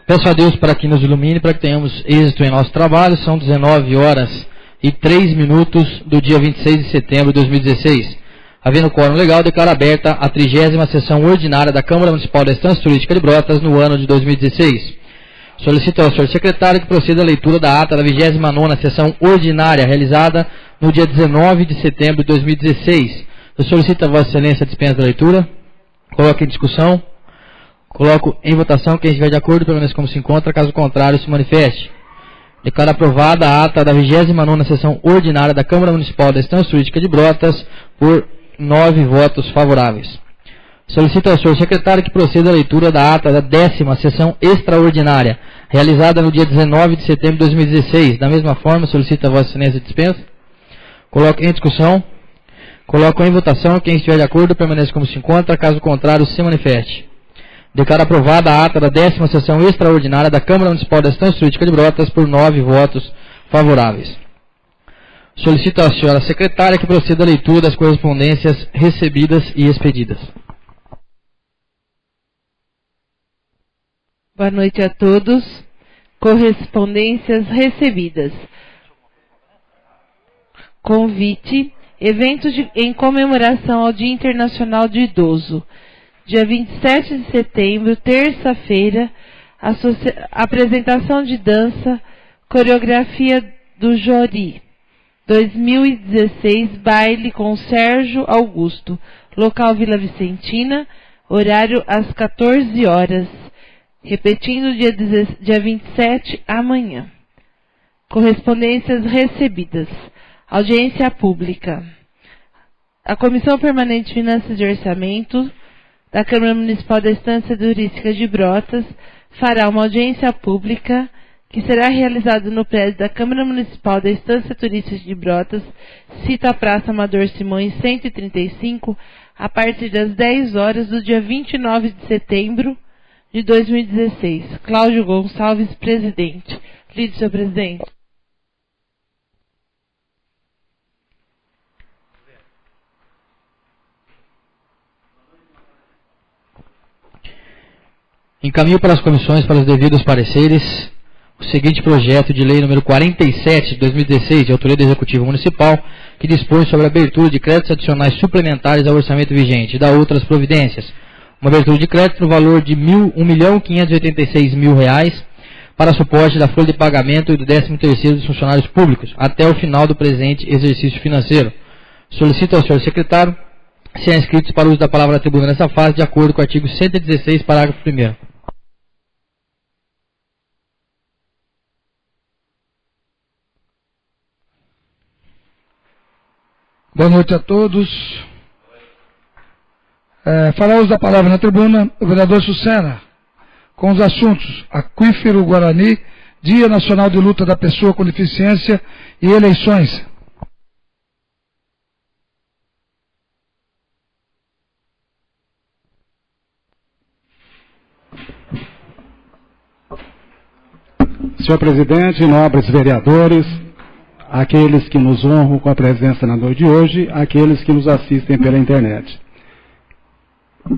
Peço a Deus para que nos ilumine, para que tenhamos êxito em nosso trabalho. São 19 horas e 3 minutos do dia 26 de setembro de 2016. Havendo quórum legal, declaro aberta a 30ª sessão ordinária da Câmara Municipal da Estância Turística de Brotas no ano de 2016. Solicito ao senhor secretário que proceda a leitura da ata da 29ª sessão ordinária, realizada no dia 19 de setembro de 2016. Eu solicito a Vossa Excelência a dispensa da leitura. Coloco em discussão. Coloco em votação. Quem estiver de acordo, permaneça como se encontra. Caso contrário, se manifeste. Declaro aprovada a ata da 29ª sessão ordinária da Câmara Municipal da Estância Turística de Brotas por 9 votos favoráveis. Solicito ao senhor secretário que proceda a leitura da ata da 10ª sessão extraordinária, realizada no dia 19 de setembro de 2016. Da mesma forma, solicito a Vossa Excelência a dispensa. Coloco em discussão. Coloco em votação. Quem estiver de acordo, permaneça como se encontra. Caso contrário, se manifeste. Declaro aprovada a ata da 10ª sessão extraordinária da Câmara Municipal da Estância Turística de Brotas por 9 votos favoráveis. Solicito à senhora secretária que proceda a leitura das correspondências recebidas e expedidas. Boa noite a todos. Correspondências recebidas. Convite. Eventos em comemoração ao Dia Internacional do Idoso. Dia 27 de setembro, terça-feira, apresentação de dança, coreografia do Jori. 2016, baile com Sérgio Augusto. Local Vila Vicentina, horário às 14 horas. Repetindo, dia 27, amanhã. Correspondências recebidas. Audiência pública. A Comissão Permanente de Finanças e Orçamento da Câmara Municipal da Estância Turística de Brotas fará uma audiência pública que será realizada no prédio da Câmara Municipal da Estância Turística de Brotas, cita a Praça Amador Simões 135, a partir das 10 horas do dia 29 de setembro de 2016. Cláudio Gonçalves, presidente. Lide, senhor presidente. Encaminho para as comissões, para os devidos pareceres, o seguinte projeto de lei número 47 de 2016, de autoria do Executivo Municipal, que dispõe sobre a abertura de créditos adicionais suplementares ao orçamento vigente e da outras providências. Uma abertura de crédito no valor de R$ 1.586.000 para suporte da folha de pagamento e do 13º dos funcionários públicos, até o final do presente exercício financeiro. Solicito ao senhor secretário se há inscritos para o uso da palavra na tribuna nessa fase, de acordo com o artigo 116, parágrafo 1º. Boa noite a todos. Fará uso da palavra na tribuna o vereador Sucena, com os assuntos Aquífero Guarani, Dia Nacional de Luta da Pessoa com Deficiência e eleições. Senhor presidente, nobres vereadores, aqueles que nos honram com a presença na noite de hoje, aqueles que nos assistem pela internet.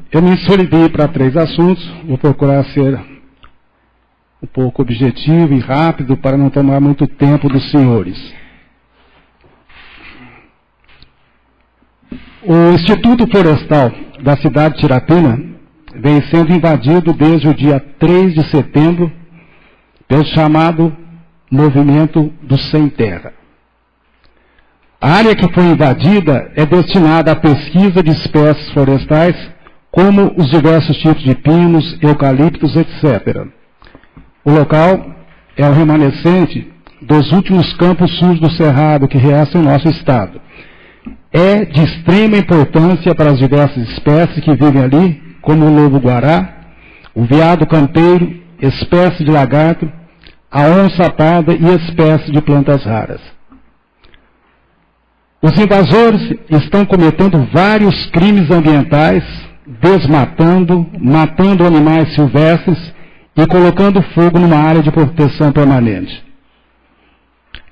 Eu me inscrevi para 3 assuntos, vou procurar ser um pouco objetivo e rápido para não tomar muito tempo dos senhores. O Instituto Florestal da cidade de Tirapina vem sendo invadido desde o dia 3 de setembro pelo chamado Movimento do Sem Terra. A área que foi invadida é destinada à pesquisa de espécies florestais, como os diversos tipos de pinos, eucaliptos, etc. O local é o remanescente dos últimos campos sujos do cerrado que reaçam o nosso estado. É de extrema importância para as diversas espécies que vivem ali, como o lobo-guará, o veado campeiro, espécie de lagarto, a onça-parda e espécies de plantas raras. Os invasores estão cometendo vários crimes ambientais, desmatando, matando animais silvestres e colocando fogo numa área de proteção permanente.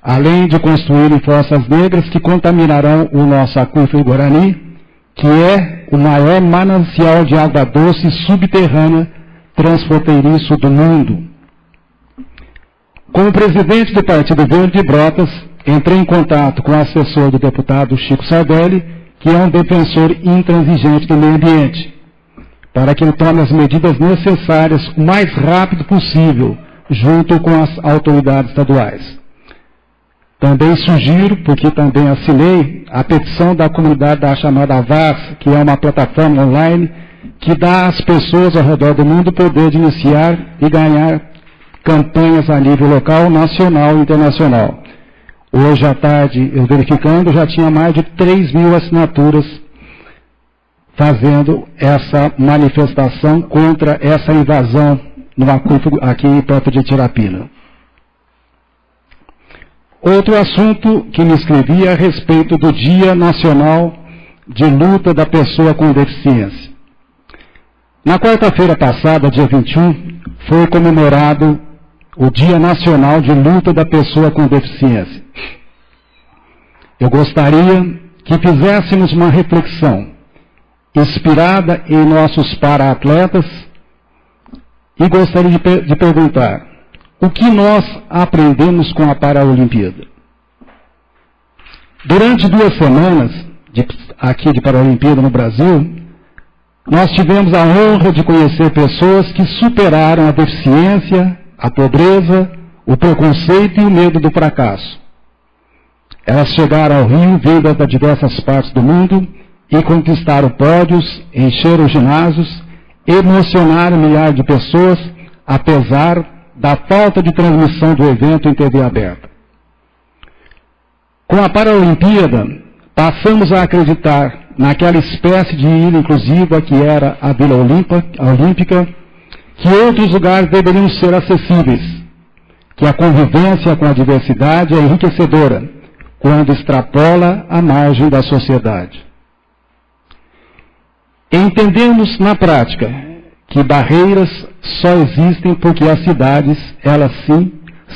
Além de construírem fossas negras que contaminarão o nosso aquífero Guarani, que é o maior manancial de água doce subterrânea transfronteiriço do mundo. Como presidente do Partido Verde de Brotas, entrei em contato com o assessor do deputado Chico Sardelli, que é um defensor intransigente do meio ambiente, para que ele tome as medidas necessárias o mais rápido possível, junto com as autoridades estaduais. Também sugiro, porque também assinei, a petição da comunidade da chamada VAS, que é uma plataforma online que dá às pessoas ao redor do mundo o poder de iniciar e ganhar campanhas a nível local, nacional e internacional. Hoje à tarde, eu verificando, já tinha mais de 3.000 assinaturas fazendo essa manifestação contra essa invasão no aquífero aqui perto de Tirapina. Outro assunto que me inscrevi é a respeito do Dia Nacional de Luta da Pessoa com Deficiência. Na quarta-feira passada, dia 21, foi comemorado o Dia Nacional de Luta da Pessoa com Deficiência. Eu gostaria que fizéssemos uma reflexão inspirada em nossos para-atletas e gostaria de perguntar: o que nós aprendemos com a Paralimpíada? Durante 2 semanas aqui de Paralimpíada no Brasil, nós tivemos a honra de conhecer pessoas que superaram a deficiência, a pobreza, o preconceito e o medo do fracasso. Elas chegaram ao Rio, vindas de diversas partes do mundo, e conquistaram pódios, encheram ginásios, emocionaram milhares de pessoas, apesar da falta de transmissão do evento em TV aberta. Com a Paralimpíada, passamos a acreditar naquela espécie de ilha inclusiva que era a Vila Olímpica, que outros lugares deveriam ser acessíveis, que a convivência com a diversidade é enriquecedora quando extrapola a margem da sociedade. Entendemos na prática que barreiras só existem porque as cidades, elas sim,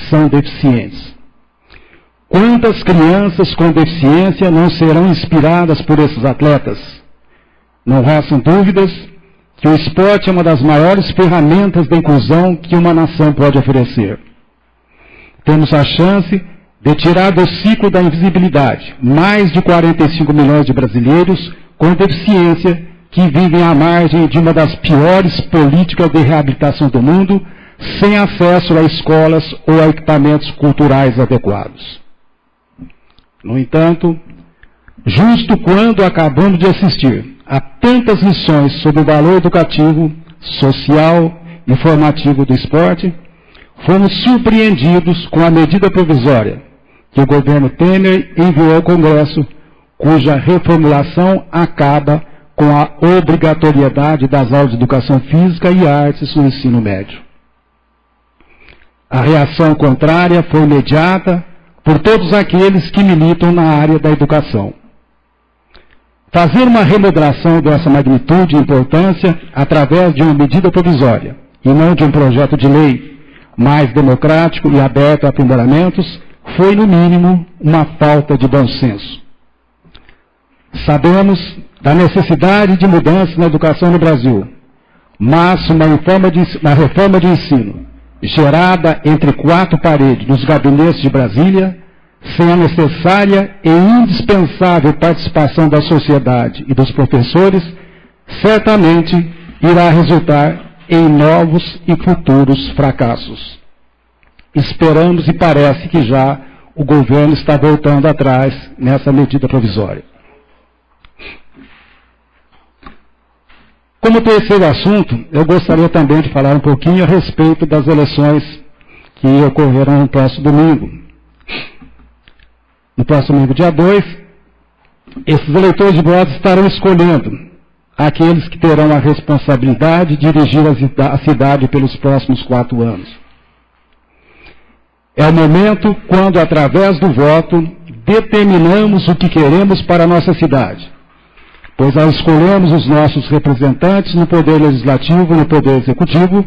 são deficientes. Quantas crianças com deficiência não serão inspiradas por esses atletas? Não restam dúvidas que o esporte é uma das maiores ferramentas de inclusão que uma nação pode oferecer. Temos a chance de tirar do ciclo da invisibilidade mais de 45 milhões de brasileiros com deficiência que vivem à margem de uma das piores políticas de reabilitação do mundo, sem acesso a escolas ou a equipamentos culturais adequados. No entanto, justo quando acabamos de assistir a tantas lições sobre o valor educativo, social e formativo do esporte, fomos surpreendidos com a medida provisória que o governo Temer enviou ao Congresso, cuja reformulação acaba com a obrigatoriedade das aulas de educação física e artes no ensino médio. A reação contrária foi imediata por todos aqueles que militam na área da educação. Fazer uma remodelação dessa magnitude e importância através de uma medida provisória, e não de um projeto de lei mais democrático e aberto a aprimoramentos, foi, no mínimo, uma falta de bom senso. Sabemos da necessidade de mudanças na educação no Brasil, mas uma reforma de ensino gerada entre 4 paredes nos gabinetes de Brasília, sem a necessária e indispensável participação da sociedade e dos professores, certamente irá resultar em novos e futuros fracassos. Esperamos e parece que já o governo está voltando atrás nessa medida provisória. Como terceiro assunto, eu gostaria também de falar um pouquinho a respeito das eleições que ocorrerão no próximo domingo. No próximo domingo, dia 2, esses eleitores de votos estarão escolhendo aqueles que terão a responsabilidade de dirigir a cidade pelos próximos 4 anos. É o momento quando, através do voto, determinamos o que queremos para a nossa cidade, pois ao escolhermos os nossos representantes no Poder Legislativo e no Poder Executivo,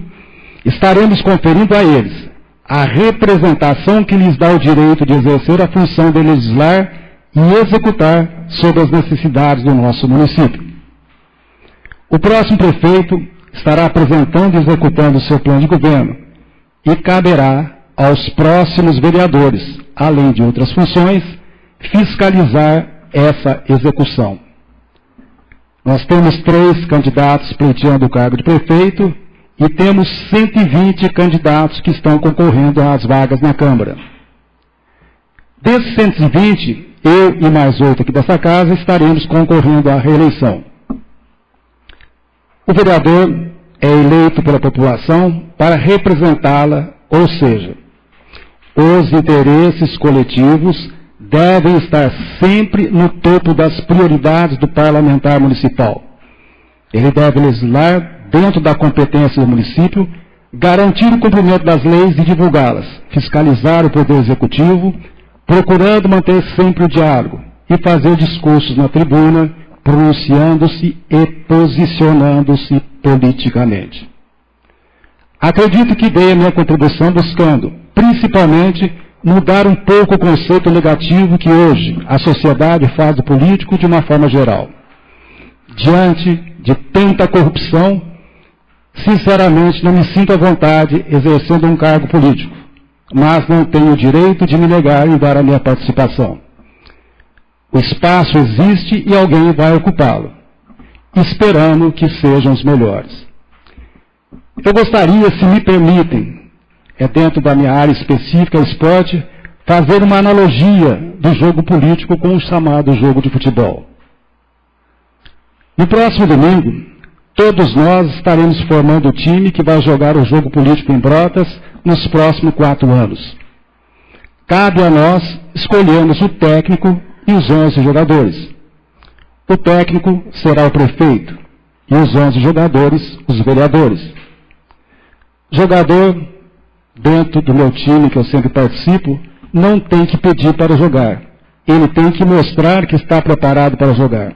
estaremos conferindo a eles a representação que lhes dá o direito de exercer a função de legislar e executar sobre as necessidades do nosso município. O próximo prefeito estará apresentando e executando o seu plano de governo e caberá aos próximos vereadores, além de outras funções, fiscalizar essa execução. Nós temos 3 candidatos pleiteando o cargo de prefeito e temos 120 candidatos que estão concorrendo às vagas na Câmara. Desses 120, eu e mais 8 aqui dessa casa estaremos concorrendo à reeleição. O vereador é eleito pela população para representá-la, ou seja, os interesses coletivos devem estar sempre no topo das prioridades do parlamentar municipal. Ele deve legislar dentro da competência do município, garantir o cumprimento das leis e divulgá-las, fiscalizar o poder executivo, procurando manter sempre o diálogo e fazer discursos na tribuna, pronunciando-se e posicionando-se politicamente. Acredito que dei a minha contribuição buscando, principalmente, mudar um pouco o conceito negativo que hoje a sociedade faz do político de uma forma geral. Diante de tanta corrupção, sinceramente não me sinto à vontade exercendo um cargo político, mas não tenho o direito de me negar em dar a minha participação. O espaço existe e alguém vai ocupá-lo, esperando que sejam os melhores. Eu gostaria, se me permitem, dentro da minha área específica, esporte, fazer uma analogia do jogo político com o chamado jogo de futebol. No próximo domingo, todos nós estaremos formando o time que vai jogar o jogo político em Brotas nos próximos 4 anos. Cabe a nós escolhermos o técnico e os 11 jogadores. O técnico será o prefeito e os 11 jogadores, os vereadores. Jogador, dentro do meu time que eu sempre participo, não tem que pedir para jogar. Ele tem que mostrar que está preparado para jogar.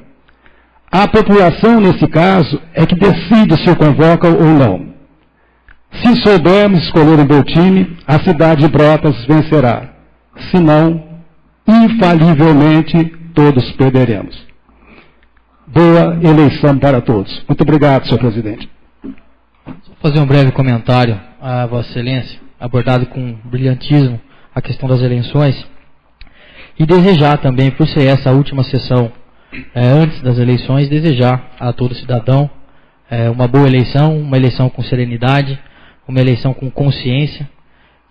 A população, nesse caso, é que decide se o convoca ou não. Se soubermos escolher um bom time, a cidade de Brotas vencerá. Se não, infalivelmente, todos perderemos. Boa eleição para todos. Muito obrigado, senhor presidente. Vou fazer um breve comentário a Vossa Excelência, abordado com brilhantismo a questão das eleições, e desejar também, por ser essa a última sessão antes das eleições, desejar a todo cidadão uma boa eleição, uma eleição com serenidade, uma eleição com consciência,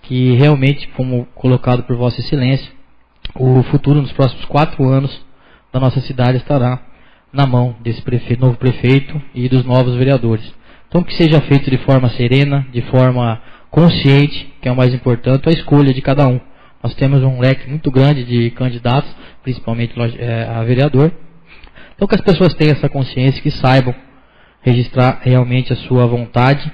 que realmente, como colocado por Vossa Excelência, o futuro nos próximos 4 anos da nossa cidade estará na mão desse novo prefeito e dos novos vereadores. Então, que seja feito de forma serena, de forma consciente, que é o mais importante, a escolha de cada um. Nós temos um leque muito grande de candidatos, principalmente a vereador. Então, que as pessoas tenham essa consciência, que saibam registrar realmente a sua vontade,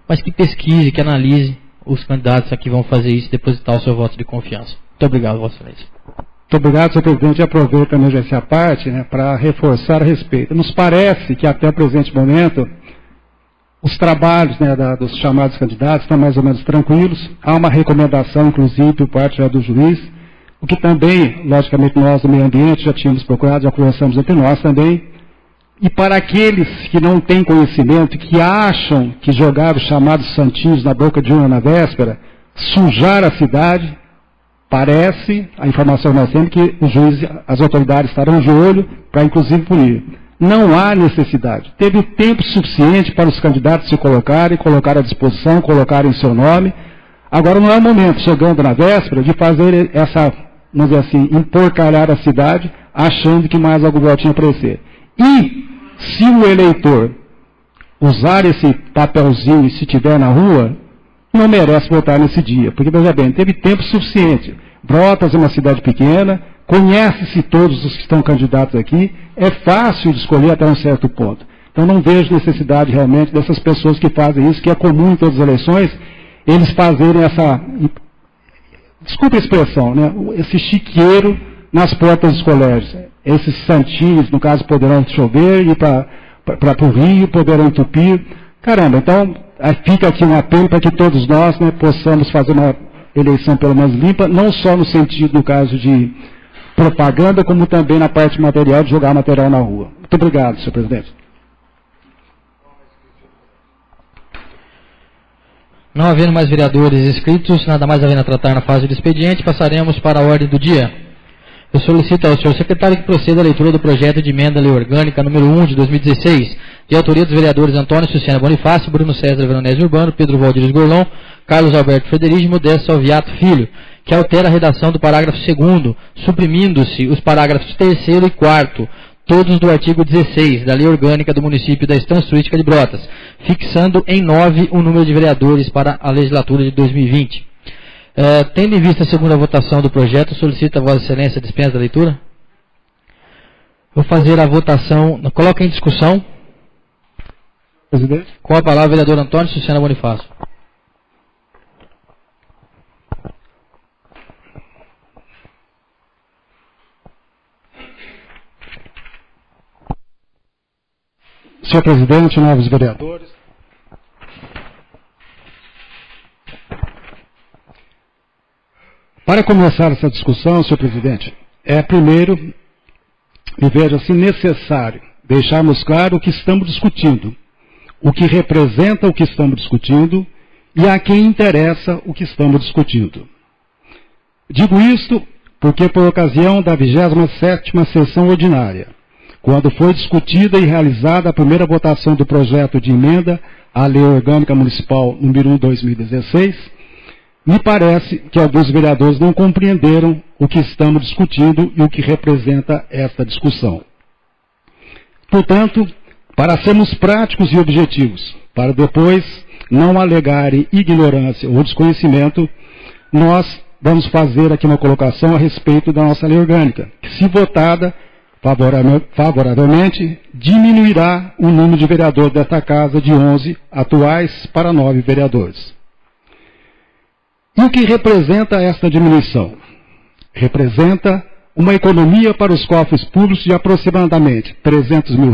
mas que pesquise, que analise os candidatos a que vão fazer isso e depositar o seu voto de confiança. Muito obrigado, Vossa Excelência. Muito obrigado, senhor presidente. Aproveito também essa parte para reforçar a respeito. Nos parece que até o presente momento os trabalhos dos chamados candidatos estão mais ou menos tranquilos. Há uma recomendação, inclusive, por parte do juiz, o que também, logicamente, nós do meio ambiente já tínhamos procurado, já conversamos entre nós também. E para aqueles que não têm conhecimento, que acham que jogar os chamados santinhos na boca de urna na véspera, sujar a cidade, parece, a informação que nós temos, que o juiz, as autoridades estarão de olho para, inclusive, punir. Não há necessidade. Teve tempo suficiente para os candidatos se colocarem, colocar à disposição, colocarem seu nome. Agora não é o momento, chegando na véspera, de fazer essa, vamos dizer assim, emporcalhar a cidade, achando que mais algum votinho aparecer. E, se o eleitor usar esse papelzinho, se estiver na rua, não merece votar nesse dia. Porque, veja bem, teve tempo suficiente. Brotas é uma cidade pequena, conhece-se todos os que estão candidatos aqui, é fácil de escolher até um certo ponto. Então não vejo necessidade realmente dessas pessoas que fazem isso, que é comum em todas as eleições, eles fazerem essa, desculpa a expressão, né, esse chiqueiro nas portas dos colégios. Esses santinhos, no caso, poderão chover, ir para o rio, poderão entupir. Caramba, então fica aqui um apelo para que todos nós, né, possamos fazer uma eleição pelo menos limpa, não só no sentido, no caso de propaganda, como também na parte material, de jogar material na rua. Muito obrigado, senhor presidente. Não havendo mais vereadores inscritos, nada mais havendo a tratar na fase do expediente, passaremos para a ordem do dia. Eu solicito ao senhor secretário que proceda à leitura do projeto de emenda à lei orgânica número 1 de 2016, de autoria dos vereadores Antônio Sucena Bonifácio, Bruno César Veronese Urbano, Pedro Valdir Gorlon, Carlos Alberto Frederico e Modesto Salviato Filho, que altera a redação do parágrafo 2º, suprimindo-se os parágrafos 3º e 4º, todos do artigo 16 da Lei Orgânica do Município da Estância Turística de Brotas, fixando em 9 o número de vereadores para a legislatura de 2020. Tendo em vista a segunda votação do projeto, solicito a Vossa Excelência a dispensa da leitura. Vou fazer a votação. Coloca em discussão. Presidente. Com a palavra, o vereador Antônio Sucena Bonifácio. Senhor presidente, novos vereadores. Para começar essa discussão, senhor presidente, primeiro, me vejo assim necessário deixarmos claro o que estamos discutindo, o que representa o que estamos discutindo e a quem interessa o que estamos discutindo. Digo isto porque, por ocasião da 27ª sessão ordinária, quando foi discutida e realizada a primeira votação do projeto de emenda à Lei Orgânica Municipal número 1/2016, me parece que alguns vereadores não compreenderam o que estamos discutindo e o que representa esta discussão. Portanto, para sermos práticos e objetivos, para depois não alegarem ignorância ou desconhecimento, nós vamos fazer aqui uma colocação a respeito da nossa lei orgânica, que, se votada favoravelmente, diminuirá o número de vereadores desta casa de 11 atuais para 9 vereadores. E o que representa esta diminuição? Representa uma economia para os cofres públicos de aproximadamente R$300 mil,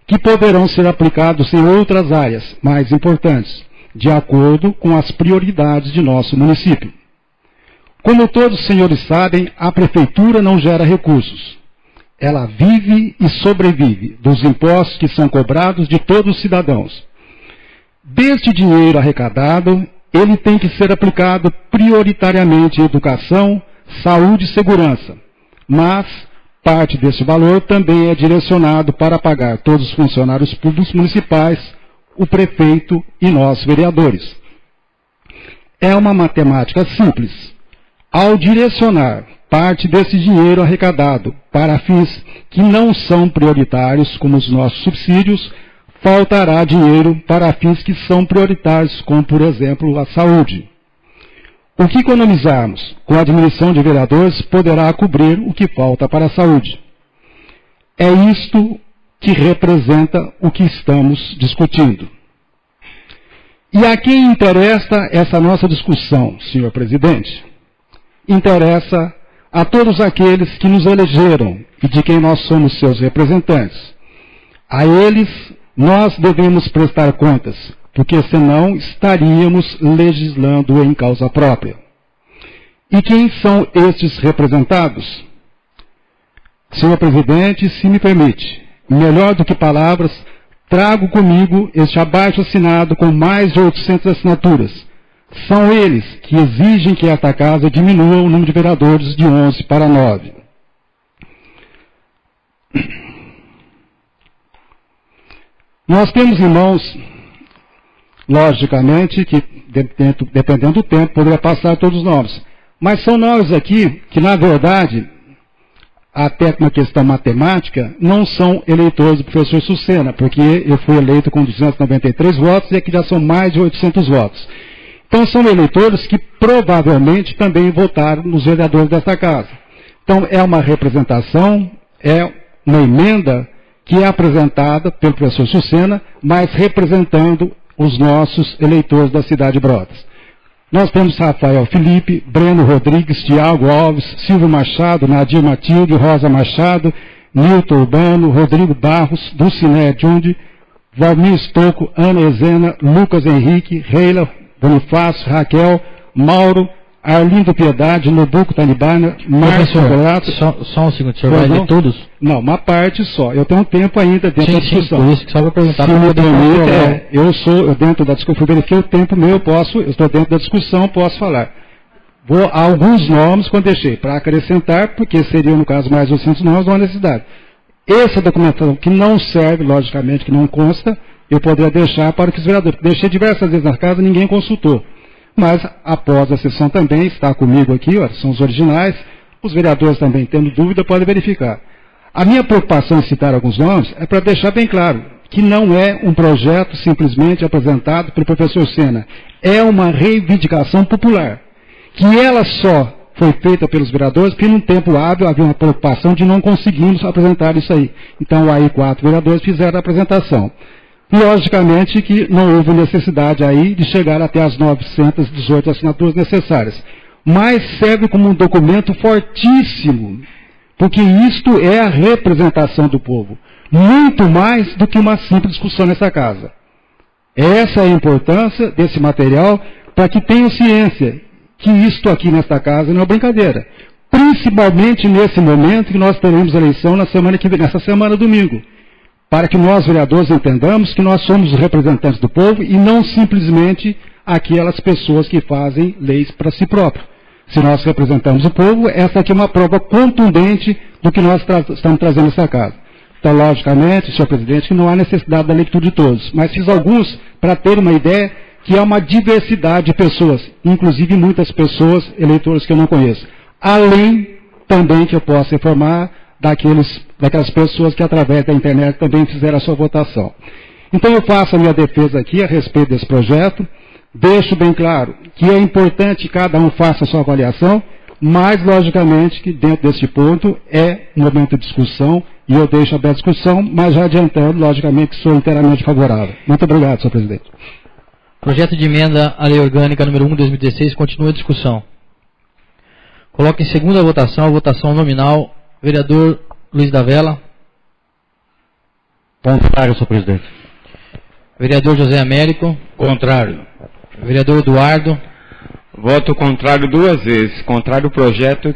que poderão ser aplicados em outras áreas mais importantes, de acordo com as prioridades de nosso município. Como todos os senhores sabem, a prefeitura não gera recursos. Ela vive e sobrevive dos impostos que são cobrados de todos os cidadãos. Deste dinheiro arrecadado, ele tem que ser aplicado prioritariamente em educação, saúde e segurança, mas parte desse valor também é direcionado para pagar todos os funcionários públicos municipais, o prefeito e nós, vereadores. É uma matemática simples. Ao direcionar parte desse dinheiro arrecadado para fins que não são prioritários, como os nossos subsídios, faltará dinheiro para fins que são prioritários, como, por exemplo, a saúde. O que economizarmos com a diminuição de vereadores poderá cobrir o que falta para a saúde. É isto que representa o que estamos discutindo. E a quem interessa essa nossa discussão, senhor presidente? Interessa a todos aqueles que nos elegeram e de quem nós somos seus representantes. A eles nós devemos prestar contas, porque senão estaríamos legislando em causa própria. E quem são estes representados? Senhor presidente, se me permite, melhor do que palavras, trago comigo este abaixo-assinado com mais de 800 assinaturas. São eles que exigem que esta casa diminua o número de vereadores de 11 para 9. Nós temos em mãos, logicamente, que dependendo do tempo, poderia passar todos os nomes. Mas são nós aqui que, na verdade, até com uma questão matemática, não são eleitores do professor Sucena, porque eu fui eleito com 293 votos e aqui já são mais de 800 votos. Então são eleitores que provavelmente também votaram nos vereadores desta casa. Então é uma representação, é uma emenda que é apresentada pelo professor Sucena, mas representando os nossos eleitores da cidade de Brotas. Nós temos Rafael Felipe, Breno Rodrigues, Tiago Alves, Silvio Machado, Nadir Matilde, Rosa Machado, Nilton Urbano, Rodrigo Barros, Dulciné Jundi, Valmir Estocco, Ana Ezena, Lucas Henrique, Reila Bonifácio, Raquel, Mauro, Arlindo Piedade, Nobuco Talibana, Márcio Donato. Só um segundo, o senhor vai ler todos? Não, uma parte só. Eu tenho um tempo ainda dentro da discussão. Por isso que só para perguntar. Se me permite, eu dentro da discussão, eu verifiquei o tempo meu, eu estou dentro da discussão, posso falar. Vou a alguns nomes quando deixei, para acrescentar, porque seriam, no caso, mais de 500 nomes, não há necessidade. Essa documentação que não serve, logicamente, que não consta, eu poderia deixar para que os vereadores. Deixei diversas vezes na casa, ninguém consultou. Mas, após a sessão também, está comigo aqui, ó, são os originais, os vereadores também, tendo dúvida, podem verificar. A minha preocupação em citar alguns nomes é para deixar bem claro que não é um projeto simplesmente apresentado pelo professor Sena. É uma reivindicação popular, que ela só foi feita pelos vereadores porque, num tempo hábil, havia uma preocupação de não conseguirmos apresentar isso aí. Então, aí 4 vereadores fizeram a apresentação. Logicamente que não houve necessidade aí de chegar até as 918 assinaturas necessárias. Mas serve como um documento fortíssimo, porque isto é a representação do povo. Muito mais do que uma simples discussão nessa casa. Essa é a importância desse material para que tenham ciência que isto aqui nesta casa não é brincadeira. Principalmente nesse momento que nós teremos eleição nessa semana, domingo. Para que nós, vereadores, entendamos que nós somos os representantes do povo e não simplesmente aquelas pessoas que fazem leis para si próprios. Se nós representamos o povo, essa aqui é uma prova contundente do que nós estamos trazendo nessa casa. Então, logicamente, senhor presidente, que não há necessidade da leitura de todos, mas fiz alguns para ter uma ideia que há uma diversidade de pessoas, inclusive muitas pessoas, eleitores que eu não conheço. Além também que eu possa informar daquelas pessoas que através da internet também fizeram a sua votação. Então eu faço a minha defesa aqui a respeito desse projeto, deixo bem claro que é importante que cada um faça a sua avaliação, mas logicamente que dentro desse ponto é um momento de discussão e eu deixo aberta a discussão, mas já adiantando, logicamente, que sou inteiramente favorável. Muito obrigado, senhor presidente. Projeto de emenda à Lei Orgânica número 1 de 2016 continua a discussão. Coloco em segunda votação a votação nominal. Vereador Luiz da Vela. Contrário, senhor presidente. Vereador José Américo. Contrário. Vereador Eduardo. Voto contrário 2 vezes. Contrário ao projeto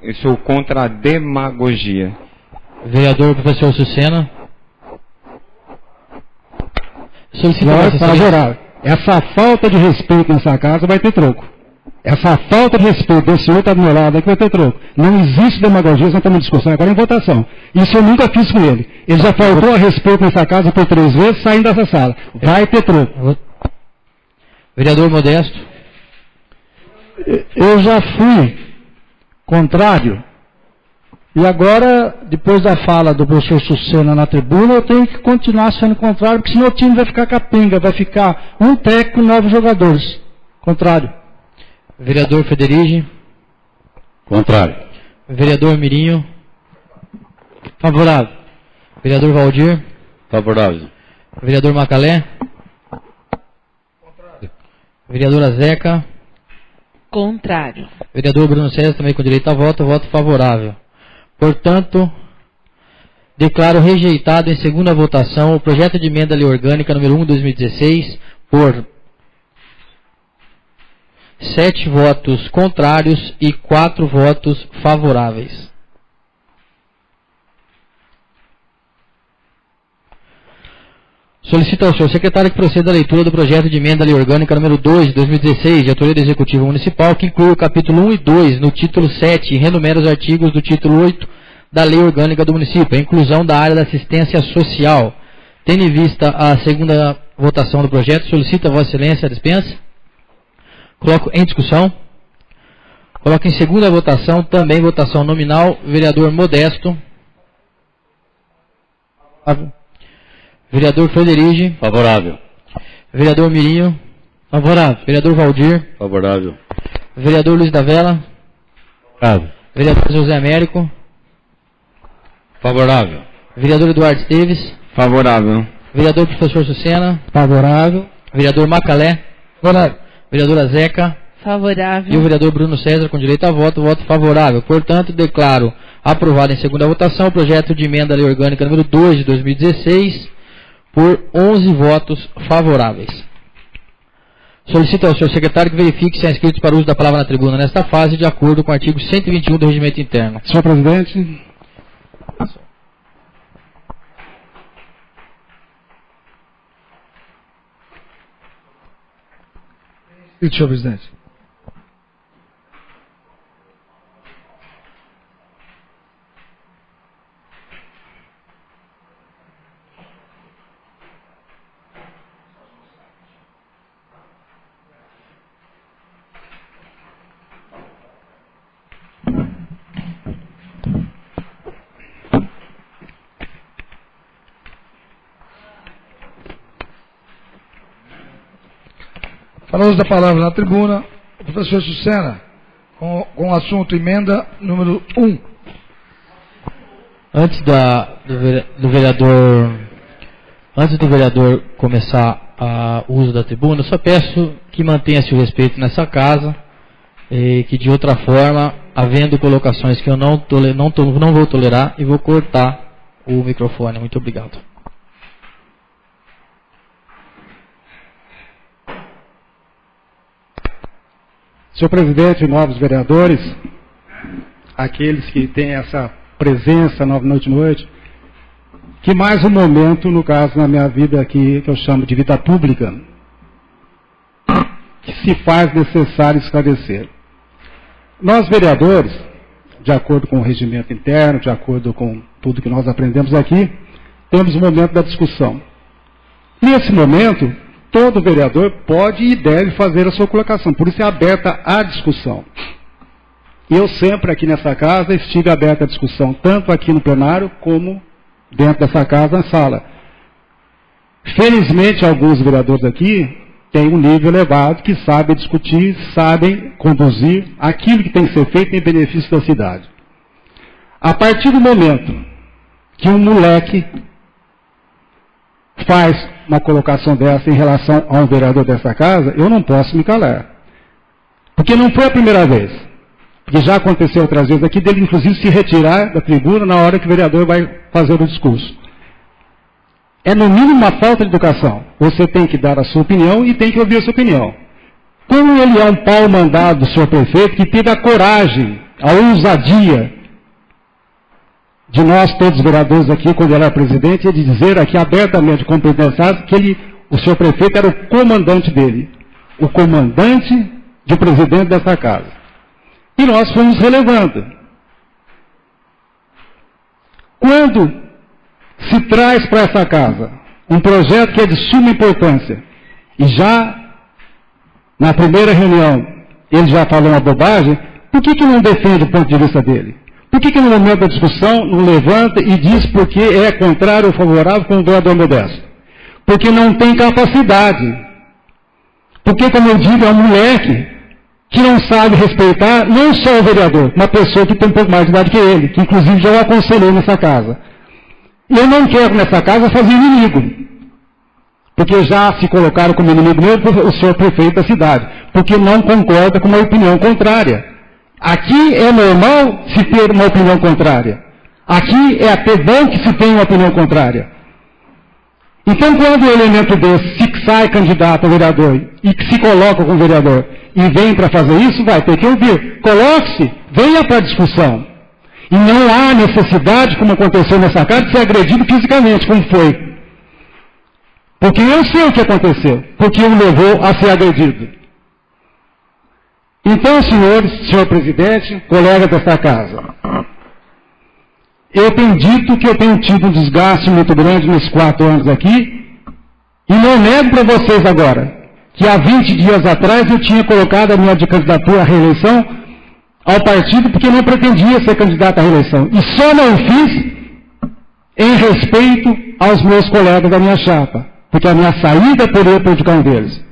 e sou contra a demagogia. Vereador professor Sucena. Solicito favorável. Essa falta de respeito nessa casa vai ter troco. Essa falta de respeito desse outro está do meu lado aqui vai ter troco. Não existe demagogia, nós estamos em discussão agora em votação. Isso eu nunca fiz com ele. Ele já faltou a respeito nessa casa por 3 vezes, saindo dessa sala. Vai ter troco. Vereador Modesto. Eu já fui contrário. E agora, depois da fala do professor Sucena na tribuna, eu tenho que continuar sendo contrário, porque senão o time vai ficar capenga, vai ficar um técnico e 9 jogadores. Contrário. Vereador Federige. Contrário. Vereador Mirinho. Favorável. Vereador Valdir. Favorável. Vereador Macalé. Contrário. Vereadora Zeca. Contrário. Vereador Bruno César, também com direito a voto favorável. Portanto, declaro rejeitado em segunda votação o projeto de emenda à Lei Orgânica número 1 de 2016 por 7 votos contrários e 4 votos favoráveis. Solicito ao senhor secretário que proceda à leitura do projeto de emenda à Lei Orgânica número 2 de 2016, de autoria do Executivo Municipal, que inclui o capítulo 1 e 2 no título 7 e renumera os artigos do título 8 da Lei Orgânica do Município, a inclusão da área da assistência social. Tendo em vista a segunda votação do projeto, solicito a Vossa Excelência a dispensa. Coloco em discussão. Coloco em segunda votação, também votação nominal, vereador Modesto. Vereador Federige. Favorável. Vereador Mirinho. Favorável. Vereador Valdir. Favorável. Vereador Luiz da Vela. Favorável. Vereador José Américo. Favorável. Vereador Eduardo Esteves. Favorável. Vereador Professor Sucena. Favorável. Vereador Macalé. Favorável. Vereadora Zeca. Favorável. E o vereador Bruno César, com direito a voto favorável. Portanto, declaro aprovado em segunda votação o projeto de emenda à Lei Orgânica número 2 de 2016 por 11 votos favoráveis. Solicito ao senhor secretário que verifique se há inscritos para o uso da palavra na tribuna nesta fase, de acordo com o artigo 121 do Regimento Interno. Senhor presidente. Senhor presidente. Para o uso da palavra na tribuna, o professor Sucena, com o assunto emenda número 1. Antes do vereador começar o uso da tribuna, eu só peço que mantenha-se o respeito nessa casa, e que de outra forma, havendo colocações que eu não vou tolerar, e vou cortar o microfone. Muito obrigado. Senhor presidente, novos vereadores, aqueles que têm essa presença 9 noite, que mais um momento, no caso, na minha vida aqui, que eu chamo de vida pública, que se faz necessário esclarecer. Nós, vereadores, de acordo com o regimento interno, de acordo com tudo que nós aprendemos aqui, temos um momento da discussão. Nesse momento, todo vereador pode e deve fazer a sua colocação, por isso é aberta a discussão. Eu sempre aqui nessa casa estive aberta à discussão, tanto aqui no plenário como dentro dessa casa, na sala. Felizmente, alguns vereadores aqui têm um nível elevado, que sabem discutir, sabem conduzir aquilo que tem que ser feito em benefício da cidade. A partir do momento que um moleque faz uma colocação dessa em relação a um vereador dessa casa, eu não posso me calar. Porque não foi a primeira vez. Porque já aconteceu outras vezes aqui, dele inclusive se retirar da tribuna na hora que o vereador vai fazer o discurso. É no mínimo uma falta de educação. Você tem que dar a sua opinião e tem que ouvir a sua opinião. Como ele é um pau mandado do senhor prefeito, que teve a coragem, a ousadia de nós todos os vereadores aqui, quando ele era presidente, de dizer aqui abertamente, competenciado, que o senhor prefeito era o comandante dele. O comandante de presidente dessa casa. E nós fomos relevando. Quando se traz para essa casa um projeto que é de suma importância, e já na primeira reunião ele já falou uma bobagem, por que não defende o ponto de vista dele? Por que no momento da discussão não levanta e diz porque é contrário ou favorável com o vereador Modesto? Porque não tem capacidade. Porque, como eu digo, é um moleque que não sabe respeitar não só o vereador, uma pessoa que tem um pouco mais de idade que ele, que inclusive já o aconselhei nessa casa. Eu não quero nessa casa fazer inimigo, porque já se colocaram como inimigo meu o senhor prefeito da cidade, porque não concorda com uma opinião contrária. Aqui é normal se ter uma opinião contrária. Aqui é até bom que se tenha uma opinião contrária. Então, quando um elemento desse se sai candidato a vereador e que se coloca como vereador e vem para fazer isso, vai ter que ouvir. Coloque-se, venha para a discussão. E não há necessidade, como aconteceu nessa casa, de ser agredido fisicamente, como foi. Porque eu sei o que aconteceu, porque o levou a ser agredido. Então, senhores, senhor presidente, colegas desta casa, eu tenho dito que eu tenho tido um desgaste muito grande nesses 4 anos aqui, e não nego para vocês agora, que há 20 dias atrás eu tinha colocado a minha candidatura à reeleição ao partido porque não pretendia ser candidato à reeleição. E só não fiz em respeito aos meus colegas da minha chapa, porque a minha saída poderia prejudicar um deles.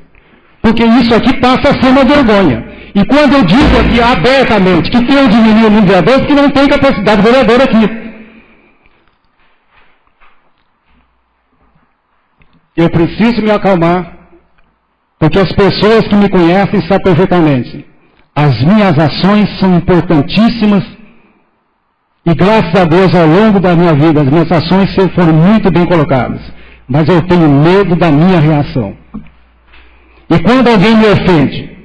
Porque isso aqui passa a ser uma vergonha. E quando eu digo aqui abertamente que tem diminuir o número de vereadores, que não tem capacidade de vereador aqui. Eu preciso me acalmar, porque as pessoas que me conhecem sabem perfeitamente. As minhas ações são importantíssimas e, graças a Deus, ao longo da minha vida, as minhas ações foram muito bem colocadas. Mas eu tenho medo da minha reação. E quando alguém me ofende,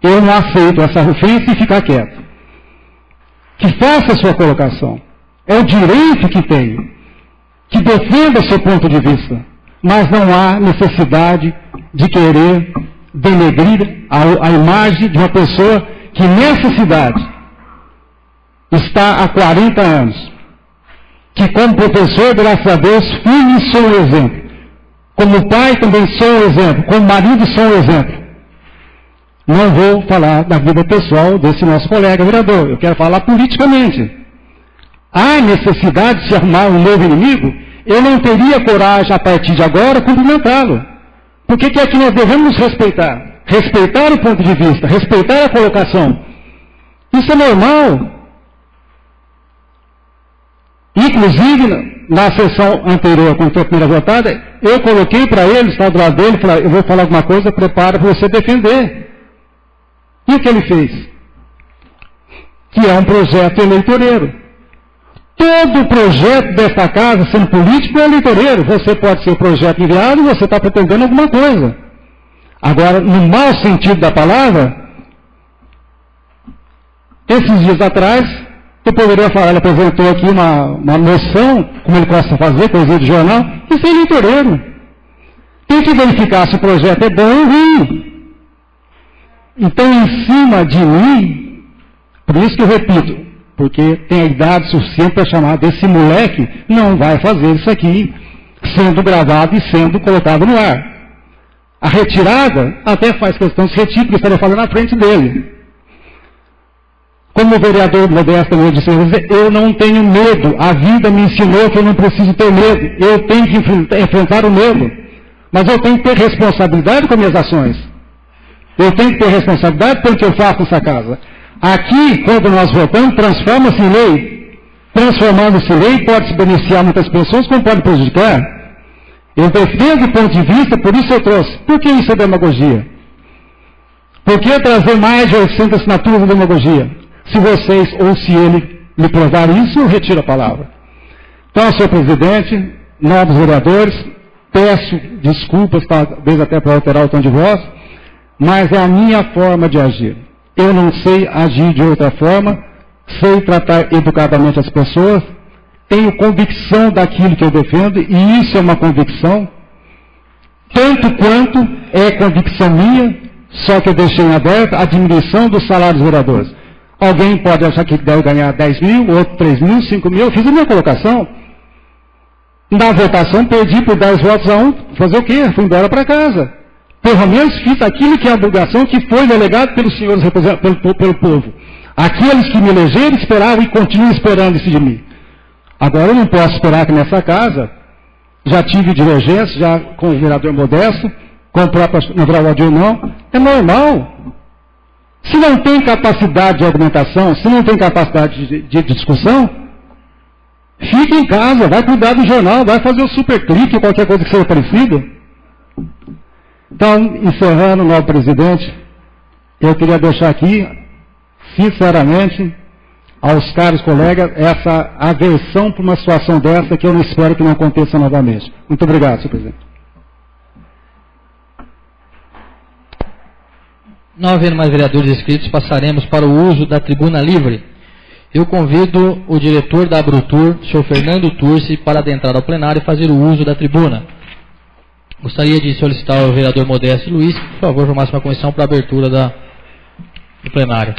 eu não aceito essa ofensa e ficar quieto. Que faça a sua colocação. É o direito que tenho. Que defenda o seu ponto de vista. Mas não há necessidade de querer denegrir a imagem de uma pessoa que nessa cidade está há 40 anos. Que como professor, graças a Deus, fui e sou um exemplo. Como pai também sou um exemplo. Como marido sou um exemplo. Não vou falar da vida pessoal desse nosso colega vereador. Eu quero falar politicamente. Há necessidade de se arrumar um novo inimigo? Eu não teria coragem, a partir de agora, cumprimentá-lo. Porque que é que nós devemos respeitar? Respeitar o ponto de vista, respeitar a colocação. Isso é normal. Inclusive, na sessão anterior, quando foi a primeira votada, eu coloquei para ele, estava do lado dele, falei, eu vou falar alguma coisa, prepara para você defender. E o que ele fez? Que é um projeto eleitoreiro. Todo projeto desta casa, sendo político, é eleitoreiro. Você pode ser projeto enviado e você está pretendendo alguma coisa. Agora, no mau sentido da palavra, esses dias atrás, eu poderia falar, ele apresentou aqui uma moção, como ele gosta de fazer, coisa do jornal, isso é eleitoreiro. Tem que verificar se o projeto é bom ou ruim. Então, em cima de mim, por isso que eu repito, porque tem a idade suficiente para chamar desse moleque, não vai fazer isso aqui, sendo gravado e sendo colocado no ar. A retirada até faz questão de se retirar, porque estaria falando na frente dele. Como o vereador Modesto me disse, eu não tenho medo, a vida me ensinou que eu não preciso ter medo, eu tenho que enfrentar o medo, mas eu tenho que ter responsabilidade com as minhas ações. Eu tenho que ter responsabilidade pelo que eu faço nessa casa. Aqui, quando nós votamos, transforma-se em lei. Transformando-se em lei, pode se beneficiar muitas pessoas, como pode prejudicar. Eu defendo o ponto de vista, por isso eu trouxe. Por que isso é demagogia? Por que trazer mais de 800 assinaturas de demagogia? Se vocês ou se ele me provar isso, eu retiro a palavra. Então, senhor presidente, nobres vereadores, peço desculpas, talvez até para alterar o tom de voz, mas é a minha forma de agir. Eu não sei agir de outra forma, sei tratar educadamente as pessoas, tenho convicção daquilo que eu defendo, e isso é uma convicção, tanto quanto é convicção minha, só que eu deixei em aberto a diminuição dos salários dos vereadores. Alguém pode achar que deve ganhar 10 mil, outro 3 mil, 5 mil, eu fiz a minha colocação. Na votação perdi por 10 votos a 1, fazer o quê? Fui embora para casa. Pelo menos fiz aquilo que é a obrigação que foi delegado pelos senhores pelo povo. Aqueles que me elegeram esperavam e continuam esperando isso de mim. Agora eu não posso esperar que nessa casa, já tive divergência, já com o vereador Modesto, com o próprio André Waldir não, é normal. Se não tem capacidade de argumentação, se não tem capacidade de discussão, fique em casa, vai cuidar do jornal, vai fazer o superclique, qualquer coisa que seja parecida. Então, encerrando, novo presidente, eu queria deixar aqui, sinceramente, aos caros colegas, essa aversão por uma situação dessa que eu não espero que não aconteça novamente. Muito obrigado, senhor presidente. Não havendo mais vereadores inscritos, passaremos para o uso da tribuna livre. Eu convido o diretor da Abrutur, senhor Fernando Turci, para adentrar ao plenário e fazer o uso da tribuna. Gostaria de solicitar ao vereador Modesto Luiz, que, por favor, formasse uma comissão para a abertura do plenário.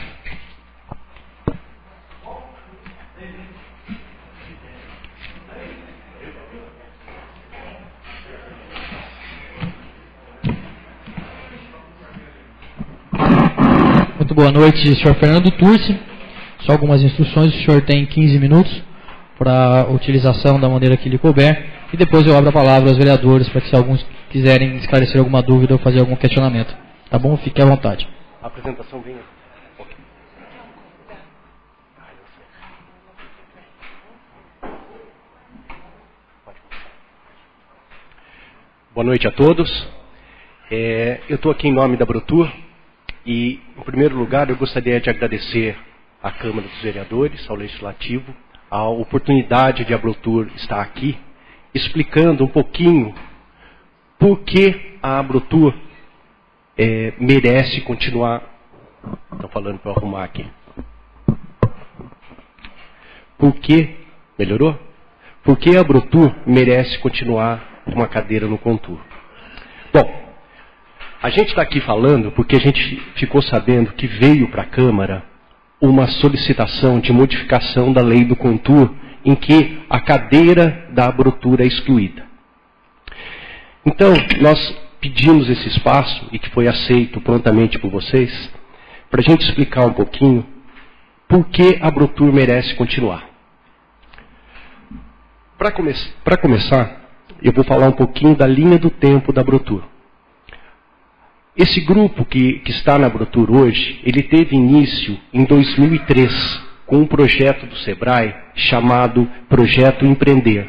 Muito boa noite, senhor Fernando Turci. Só algumas instruções, o senhor tem 15 minutos para a utilização da maneira que lhe couber. E depois eu abro a palavra aos vereadores para que, se alguns quiserem esclarecer alguma dúvida ou fazer algum questionamento. Tá bom? Fique à vontade. A apresentação vem aqui. Okay. Boa noite a todos. Eu estou aqui em nome da Abrutur e, em primeiro lugar, eu gostaria de agradecer à Câmara dos Vereadores, ao Legislativo, a oportunidade de a Abrutur estar aqui, explicando um pouquinho por que a Abrutur merece continuar. Estou falando para eu arrumar aqui. Por que? Melhorou? Por que a Brotur merece continuar uma cadeira no Contur? Bom, a gente está aqui falando porque a gente ficou sabendo que veio para a Câmara uma solicitação de modificação da lei do Contur em que a cadeira da Brotur é excluída. Então, nós pedimos esse espaço, e que foi aceito prontamente por vocês, para a gente explicar um pouquinho por que a Brotur merece continuar. Para começar, eu vou falar um pouquinho da linha do tempo da Brotur. Esse grupo que está na Brotur hoje, ele teve início em 2003, com um projeto do Sebrae chamado Projeto Empreender.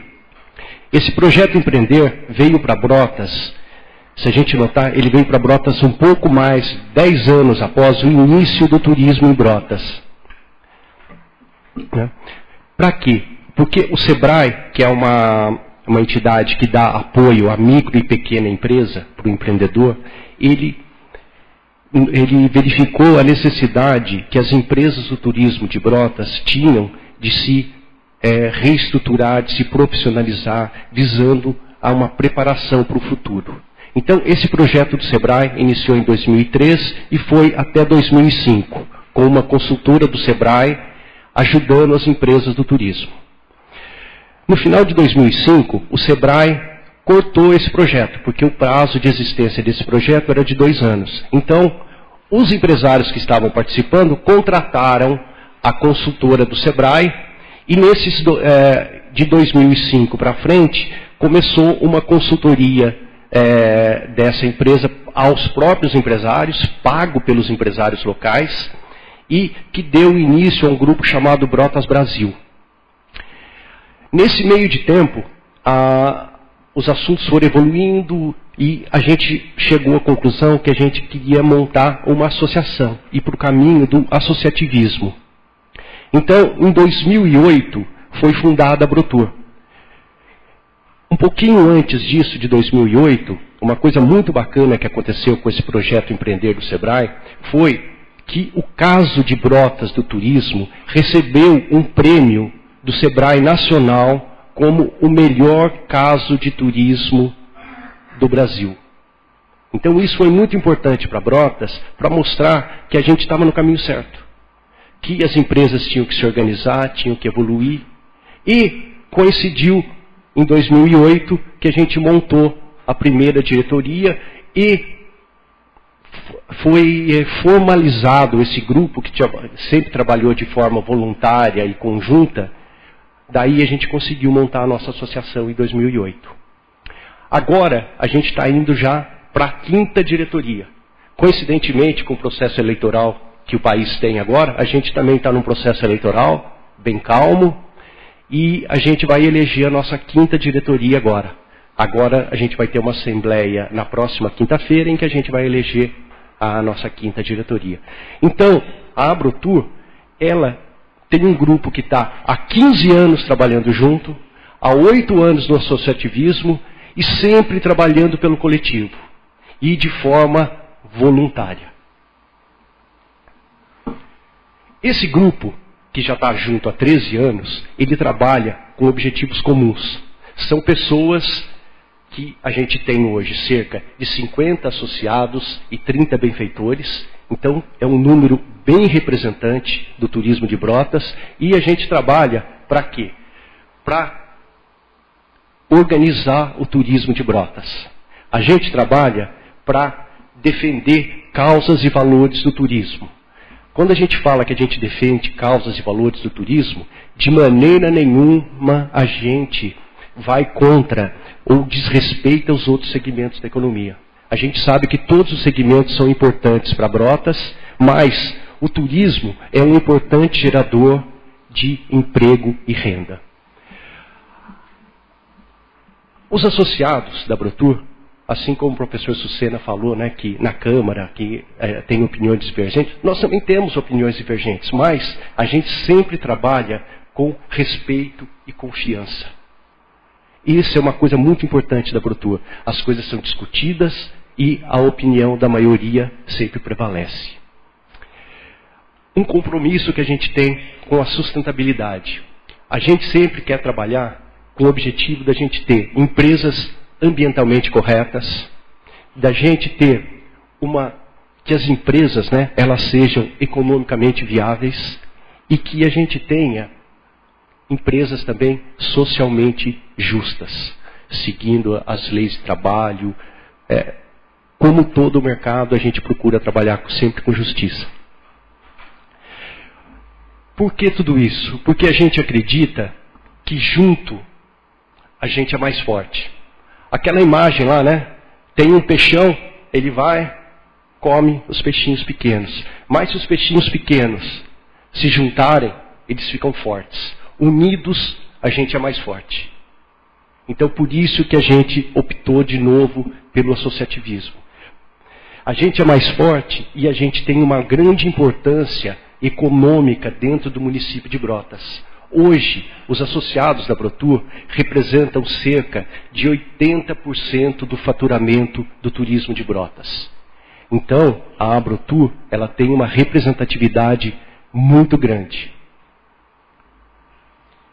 Esse Projeto Empreender veio para Brotas, se a gente notar, ele veio para Brotas um pouco mais, 10 anos após o início do turismo em Brotas. Para quê? Porque o Sebrae, que é uma entidade que dá apoio à micro e pequena empresa, para o empreendedor, ele verificou a necessidade que as empresas do turismo de Brotas tinham de se reestruturar, de se profissionalizar, visando a uma preparação para o futuro. Então, esse projeto do Sebrae iniciou em 2003 e foi até 2005, com uma consultora do Sebrae ajudando as empresas do turismo. No final de 2005, o Sebrae cortou esse projeto, porque o prazo de existência desse projeto era de 2 anos. Então, os empresários que estavam participando contrataram a consultora do Sebrae, e de 2005 para frente, começou uma consultoria dessa empresa aos próprios empresários, pago pelos empresários locais, e que deu início a um grupo chamado Brotas Brasil. Nesse meio de tempo, os assuntos foram evoluindo e a gente chegou à conclusão que a gente queria montar uma associação, ir para o caminho do associativismo. Então, em 2008, foi fundada a Brotur. Um pouquinho antes disso, de 2008, uma coisa muito bacana que aconteceu com esse projeto Empreender do Sebrae foi que o caso de Brotas do turismo recebeu um prêmio do Sebrae Nacional como o melhor caso de turismo do Brasil. Então isso foi muito importante para Brotas, para mostrar que a gente estava no caminho certo. Que as empresas tinham que se organizar, tinham que evoluir. E coincidiu em 2008 que a gente montou a primeira diretoria e foi formalizado esse grupo que sempre trabalhou de forma voluntária e conjunta. Daí a gente conseguiu montar a nossa associação em 2008. Agora a gente está indo já para a 5ª diretoria. Coincidentemente com o processo eleitoral que o país tem agora, a gente também está num processo eleitoral bem calmo e a gente vai eleger a nossa 5ª diretoria agora. Agora a gente vai ter uma assembleia na próxima quinta-feira em que a gente vai eleger a nossa 5ª diretoria. Então, a Abrotur, ela tem um grupo que está há 15 anos trabalhando junto, há 8 anos no associativismo e sempre trabalhando pelo coletivo e de forma voluntária. Esse grupo, que já está junto há 13 anos, ele trabalha com objetivos comuns. São pessoas que a gente tem hoje cerca de 50 associados e 30 benfeitores. Então, é um número bem representante do turismo de Brotas. E a gente trabalha para quê? Para organizar o turismo de Brotas. A gente trabalha para defender causas e valores do turismo. Quando a gente fala que a gente defende causas e valores do turismo, de maneira nenhuma a gente vai contra ou desrespeita os outros segmentos da economia. A gente sabe que todos os segmentos são importantes para Brotas, mas o turismo é um importante gerador de emprego e renda. Os associados da Brotur, assim como o professor Sucena falou, né, que na Câmara que tem opiniões divergentes, nós também temos opiniões divergentes, mas a gente sempre trabalha com respeito e confiança. Isso é uma coisa muito importante da Brotur. As coisas são discutidas e a opinião da maioria sempre prevalece. Um compromisso que a gente tem com a sustentabilidade. A gente sempre quer trabalhar com o objetivo da gente ter empresas ambientalmente corretas, da gente ter que as empresas, né, elas sejam economicamente viáveis e que a gente tenha empresas também socialmente justas, seguindo as leis de trabalho. Como todo o mercado, a gente procura trabalhar sempre com justiça. Por que tudo isso? Porque a gente acredita que junto a gente é mais forte. Aquela imagem lá, né? Tem um peixão, ele vai, come os peixinhos pequenos. Mas se os peixinhos pequenos se juntarem, eles ficam fortes. Unidos, a gente é mais forte. Então, por isso que a gente optou de novo pelo associativismo. A gente é mais forte e a gente tem uma grande importância econômica dentro do município de Brotas. Hoje, os associados da Brotur representam cerca de 80% do faturamento do turismo de Brotas. Então, a Brotur, ela tem uma representatividade muito grande.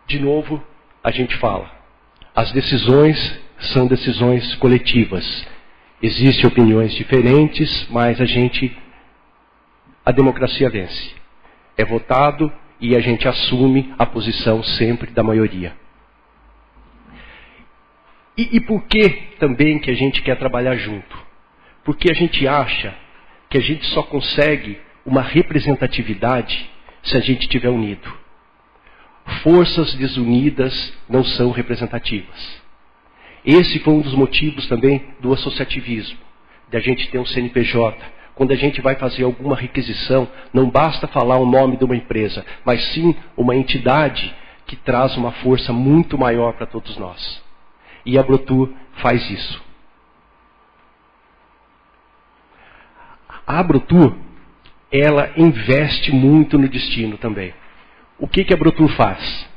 De novo, a gente fala, as decisões são decisões coletivas. Existem opiniões diferentes, mas a democracia vence. É votado e a gente assume a posição sempre da maioria. E por que também que a gente quer trabalhar junto? Porque a gente acha que a gente só consegue uma representatividade se a gente estiver unido. Forças desunidas não são representativas. Esse foi um dos motivos também do associativismo, de a gente ter um CNPJ. Quando a gente vai fazer alguma requisição, não basta falar o nome de uma empresa, mas sim uma entidade que traz uma força muito maior para todos nós. E a Brotur faz isso. A Brotur, ela investe muito no destino também. O que a Brotur faz?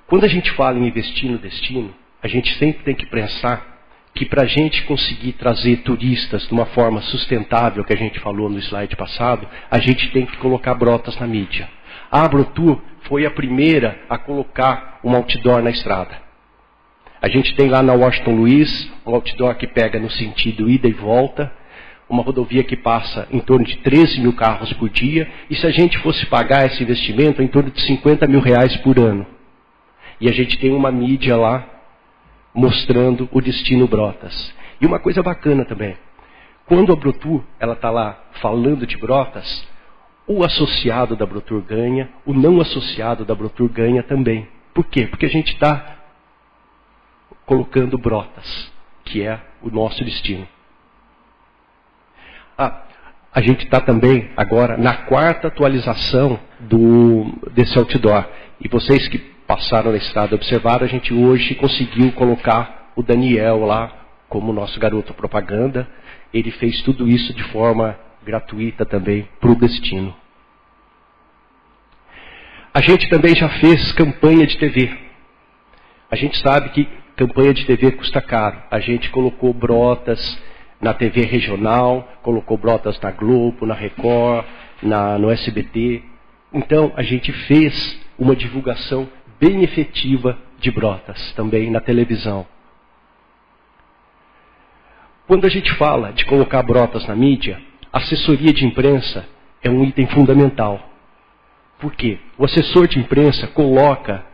Quando a gente fala em investir no destino, a gente sempre tem que pensar que para a gente conseguir trazer turistas de uma forma sustentável, que a gente falou no slide passado, a gente tem que colocar Brotas na mídia. A Brotur foi a primeira a colocar um outdoor na estrada. A gente tem lá na Washington Luiz um outdoor que pega no sentido ida e volta, uma rodovia que passa em torno de 13 mil carros por dia, e se a gente fosse pagar esse investimento, é em torno de 50 mil reais por ano. E a gente tem uma mídia lá mostrando o destino Brotas. E uma coisa bacana também, quando a Brotur está lá falando de Brotas, o associado da Brotur ganha, o não associado da Brotur ganha também. Por quê? Porque a gente está colocando Brotas, que é o nosso destino. A gente está também agora na 4ª atualização desse outdoor. E vocês que passaram na estrada e observaram, a gente hoje conseguiu colocar o Daniel lá como nosso garoto propaganda. Ele fez tudo isso de forma gratuita também para o destino. A gente também já fez campanha de TV. A gente sabe que campanha de TV custa caro. A gente colocou Brotas na TV regional, colocou Brotas na Globo, na Record, no SBT. Então, a gente fez uma divulgação bem efetiva de Brotas, também na televisão. Quando a gente fala de colocar Brotas na mídia, a assessoria de imprensa é um item fundamental. Por quê? O assessor de imprensa coloca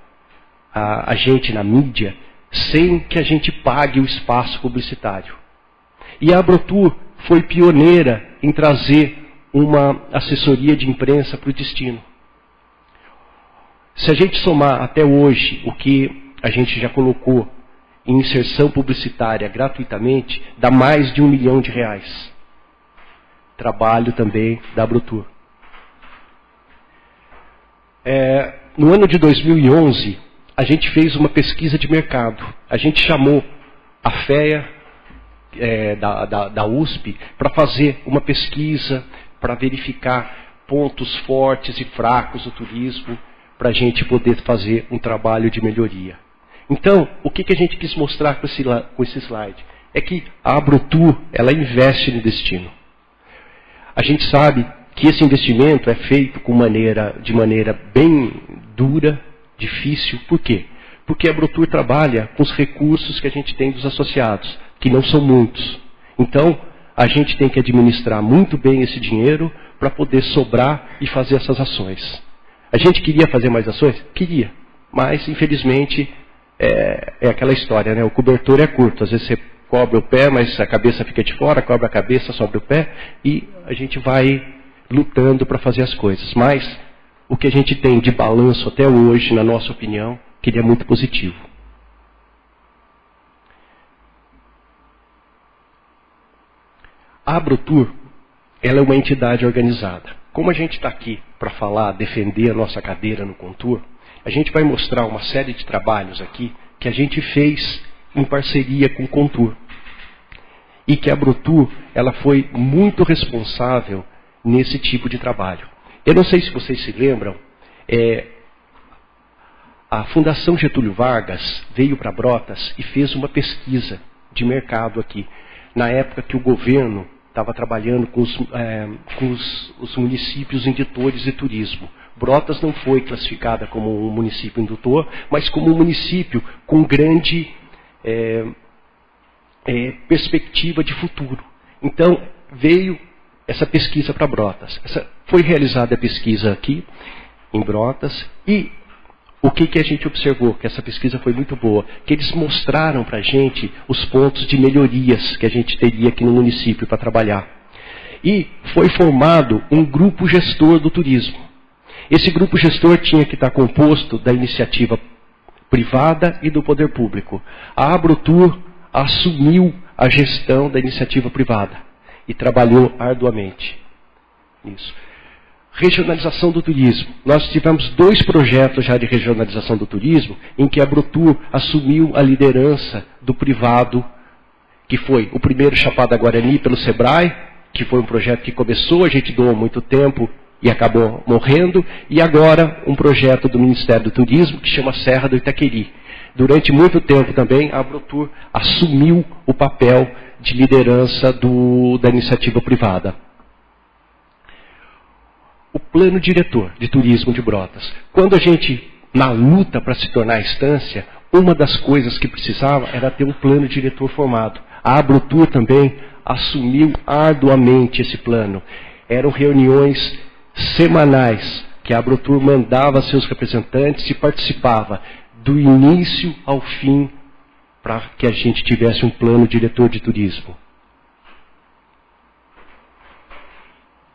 a gente na mídia sem que a gente pague o espaço publicitário. E a Brotur foi pioneira em trazer uma assessoria de imprensa para o destino. Se a gente somar até hoje o que a gente já colocou em inserção publicitária gratuitamente, dá mais de R$1 milhão. Trabalho também da Brotur. No ano de 2011, a gente fez uma pesquisa de mercado. A gente chamou a FEA da USP para fazer uma pesquisa, para verificar pontos fortes e fracos do turismo, para a gente poder fazer um trabalho de melhoria. Então, o que a gente quis mostrar com esse slide? é que a Abrotur, ela investe no destino. A gente sabe que esse investimento é feito de maneira bem dura, difícil. Por quê? Porque a Abrotur trabalha com os recursos que a gente tem dos associados, que não são muitos. Então, a gente tem que administrar muito bem esse dinheiro para poder sobrar e fazer essas ações. A gente queria fazer mais ações? Queria. Mas, infelizmente, é aquela história, né? O cobertor é curto. Às vezes você cobre o pé, mas a cabeça fica de fora, cobre a cabeça, sobe o pé, e a gente vai lutando para fazer as coisas. Mas o que a gente tem de balanço até hoje, na nossa opinião, que ele é muito positivo. A Abrotur, ela é uma entidade organizada. Como a gente está aqui para falar, defender a nossa cadeira no Contur, a gente vai mostrar uma série de trabalhos aqui que a gente fez em parceria com o Contur. E que a Abrotur, ela foi muito responsável nesse tipo de trabalho. Eu não sei se vocês se lembram, a Fundação Getúlio Vargas veio para Brotas e fez uma pesquisa de mercado aqui, na época que o governo estava trabalhando com os municípios indutores de turismo. Brotas não foi classificada como um município indutor, mas como um município com grande perspectiva de futuro. Então, veio essa pesquisa para Brotas. Foi realizada a pesquisa aqui, em Brotas, e o que a gente observou? Que essa pesquisa foi muito boa, que eles mostraram para a gente os pontos de melhorias que a gente teria aqui no município para trabalhar. E foi formado um grupo gestor do turismo. Esse grupo gestor tinha que estar composto da iniciativa privada e do poder público. A Abrotur assumiu a gestão da iniciativa privada e trabalhou arduamente nisso. Regionalização do turismo. Nós tivemos 2 projetos já de regionalização do turismo, em que a Abrotur assumiu a liderança do privado, que foi o primeiro Chapada Guarani pelo Sebrae, que foi um projeto que começou, a gente doou muito tempo e acabou morrendo, e agora um projeto do Ministério do Turismo, que chama Serra do Itaqueri. Durante muito tempo também, a Abrotur assumiu o papel de liderança da iniciativa privada. O plano diretor de turismo de Brotas. Quando a gente, na luta para se tornar instância, uma das coisas que precisava era ter um plano diretor formado. A Abrotur também assumiu arduamente esse plano. Eram reuniões semanais que a Abrotur mandava seus representantes e participava do início ao fim para que a gente tivesse um plano diretor de turismo.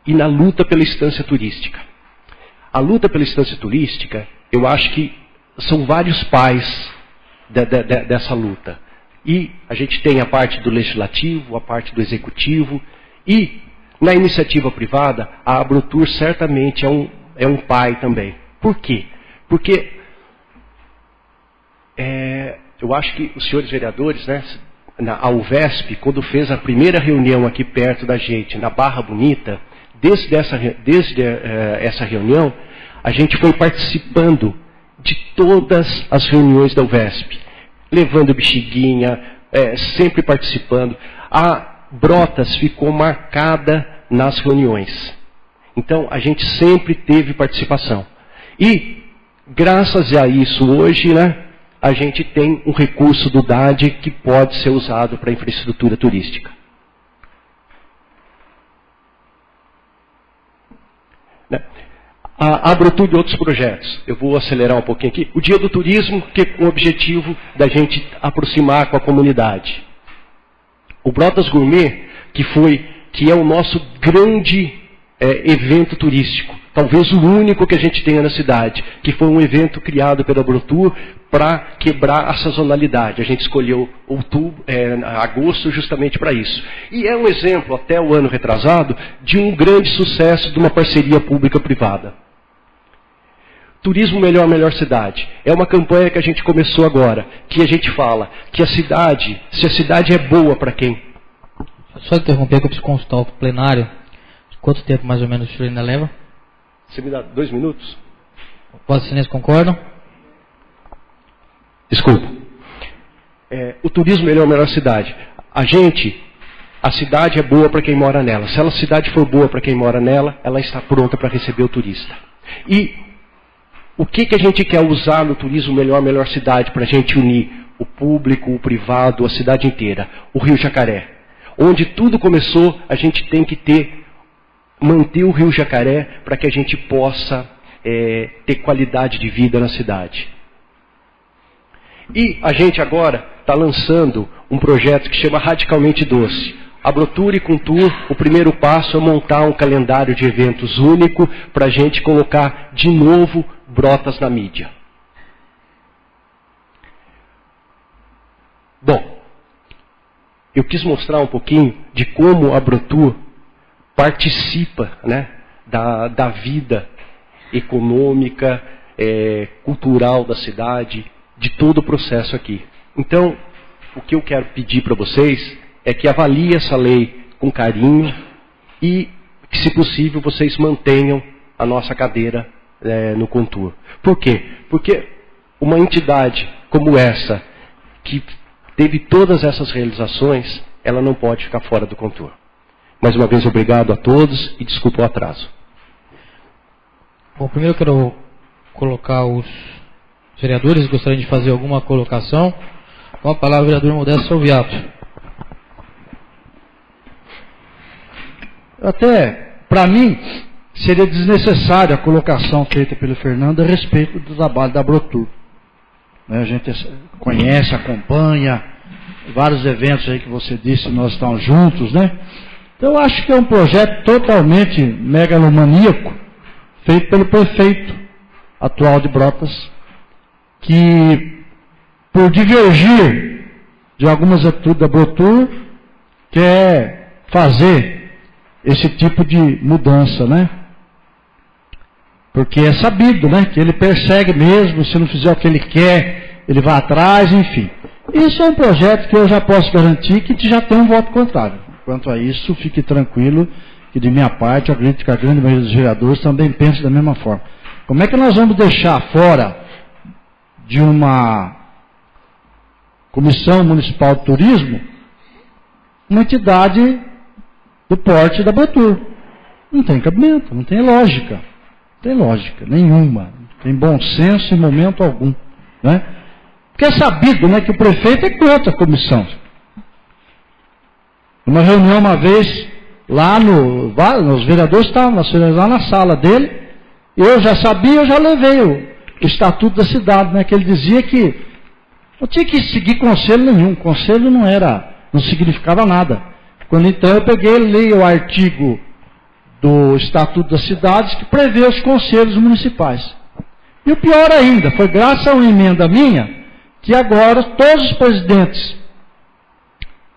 E na luta pela instância turística. A luta pela instância turística, eu acho que são vários pais dessa luta. E a gente tem a parte do legislativo, a parte do executivo, e na iniciativa privada, a Abrotur certamente é um pai também. Por quê? Porque eu acho que os senhores vereadores, né, a UVESP, quando fez a primeira reunião aqui perto da gente, na Barra Bonita, desde essa reunião, a gente foi participando de todas as reuniões da UVESP, levando bexiguinha, sempre participando. A Brotas ficou marcada nas reuniões. Então, a gente sempre teve participação. E, graças a isso, hoje, né, a gente tem um recurso do DAD que pode ser usado para infraestrutura turística. A Abrotur de outros projetos. Eu vou acelerar um pouquinho aqui. O Dia do Turismo, que é com o objetivo da gente aproximar com a comunidade. O Brotas Gourmet, que é o nosso grande evento turístico. Talvez o único que a gente tenha na cidade, que foi um evento criado pela Abrotur para quebrar a sazonalidade. A gente escolheu agosto justamente para isso. E é um exemplo, até o ano retrasado, de um grande sucesso de uma parceria pública-privada. Turismo Melhor, Melhor Cidade. É uma campanha que a gente começou agora, que a gente fala que se a cidade é boa para quem? Só interromper que eu preciso consultar o plenário. Quanto tempo mais ou menos o senhor ainda leva? Você me dá 2 minutos? Vossa Excelência concordam? Desculpa. O Turismo Melhor, Melhor Cidade. A cidade é boa para quem mora nela. Se a cidade for boa para quem mora nela, ela está pronta para receber o turista. E o que a gente quer usar no turismo melhor cidade para a gente unir o público, o privado, a cidade inteira? O Rio Jacaré. Onde tudo começou, a gente tem que manter o Rio Jacaré para que a gente possa ter qualidade de vida na cidade. E a gente agora está lançando um projeto que chama Radicalmente Doce. A Brotur e Contour, o primeiro passo é montar um calendário de eventos único para a gente colocar de novo Brotas na mídia. Bom, eu quis mostrar um pouquinho de como a Brotur participa, né, da vida econômica, cultural da cidade, de todo o processo aqui. Então, o que eu quero pedir para vocês é que avaliem essa lei com carinho e que, se possível, vocês mantenham a nossa cadeira no Contour. Por quê? Porque uma entidade como essa, que teve todas essas realizações, ela não pode ficar fora do Contour. Mais uma vez, obrigado a todos e desculpa o atraso. Bom, primeiro eu quero colocar os vereadores que gostariam de fazer alguma colocação. Com a palavra, o vereador Modesto Salviato. Até, para mim, seria desnecessária a colocação feita pelo Fernando a respeito do trabalho da Brotur. A gente conhece, acompanha vários eventos aí que você disse, nós estamos juntos, né? Então eu acho que é um projeto totalmente megalomaníaco, feito pelo prefeito atual de Brotas, que, por divergir de algumas atitudes da Brotur, quer fazer esse tipo de mudança, né? Porque é sabido, né, que ele persegue mesmo, se não fizer o que ele quer, ele vai atrás, enfim. Isso é um projeto que eu já posso garantir que já tem um voto contrário. Quanto a isso, fique tranquilo, que de minha parte, eu acredito que a grande maioria dos vereadores também pensa da mesma forma. Como é que nós vamos deixar fora de uma Comissão Municipal de Turismo uma entidade do porte da Brotur? Não tem cabimento, não tem lógica. Não tem lógica nenhuma. Não tem bom senso em momento algum. Né? Porque é sabido, né, que o prefeito é contra a comissão. Numa reunião uma vez, lá os vereadores estavam lá na sala dele, eu já sabia, eu já levei o estatuto da cidade, né, que ele dizia que não tinha que seguir conselho nenhum, conselho não significava nada. Quando então eu peguei e li o artigo do Estatuto das Cidades que prevê os conselhos municipais. E o pior ainda, foi graças a uma emenda minha que agora todos os presidentes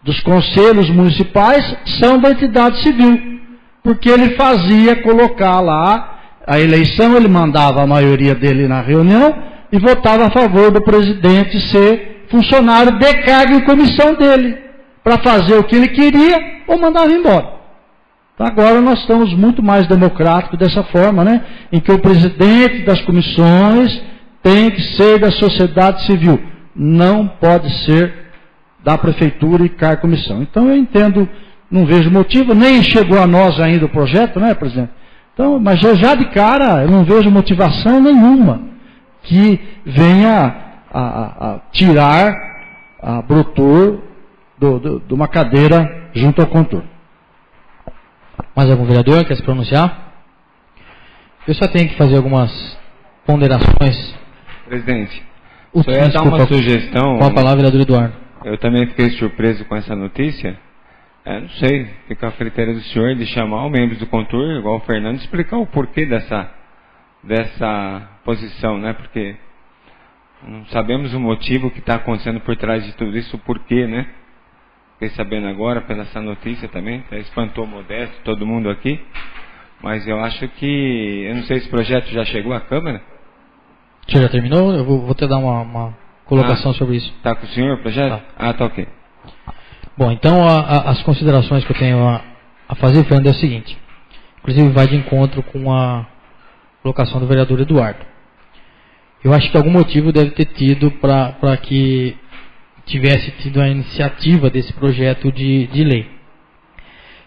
dos conselhos municipais são da entidade civil, porque ele fazia colocar lá a eleição, ele mandava a maioria dele na reunião e votava a favor do presidente ser funcionário de cargo em comissão dele, para fazer o que ele queria ou mandava embora. Então agora nós estamos muito mais democráticos dessa forma, né? Em que o presidente das comissões tem que ser da sociedade civil, não pode ser da prefeitura e cargo comissão. Então eu entendo, não vejo motivo, nem chegou a nós ainda o projeto, né, presidente? Então, mas já de cara eu não vejo motivação nenhuma que venha a tirar a Brotur de uma cadeira junto ao Contour. Mais algum vereador quer se pronunciar? Eu só tenho que fazer algumas ponderações. Presidente, só ia dar uma sugestão. Com a palavra, vereador Eduardo. Eu também fiquei surpreso com essa notícia. Não sei, fica a critério do senhor de chamar os membros do Contour, igual o Fernando, explicar o porquê dessa posição, né? Porque não sabemos o motivo que está acontecendo por trás de tudo isso, o porquê, né? Fiquei sabendo agora pela essa notícia também, espantou o Modesto, todo mundo aqui. Mas eu acho que, eu não sei se o projeto já chegou à Câmara. O senhor já terminou? Eu vou te dar uma colocação sobre isso. Está com o senhor o projeto? Tá. Tá ok. Bom, então as considerações que eu tenho a fazer, Fernando, é o seguinte. Inclusive vai de encontro com a colocação do vereador Eduardo. Eu acho que algum motivo deve ter tido para que tivesse tido a iniciativa desse projeto de lei.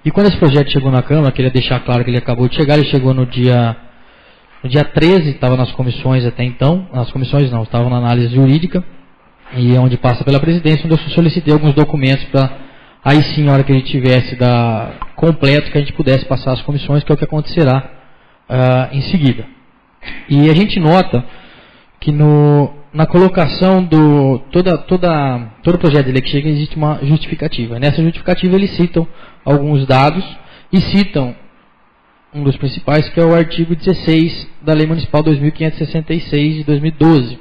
E quando esse projeto chegou na Câmara, queria deixar claro que ele acabou de chegar, ele chegou no dia 13, estava nas comissões até então, nas comissões não, estava na análise jurídica, e onde passa pela presidência, onde eu solicitei alguns documentos para, aí sim, na hora que ele tivesse completo, que a gente pudesse passar as comissões, que é o que acontecerá em seguida. E a gente nota que na colocação do todo projeto de lei que chega existe uma justificativa. Nessa justificativa eles citam alguns dados e citam um dos principais, que é o artigo 16 da Lei Municipal 2566 de 2012,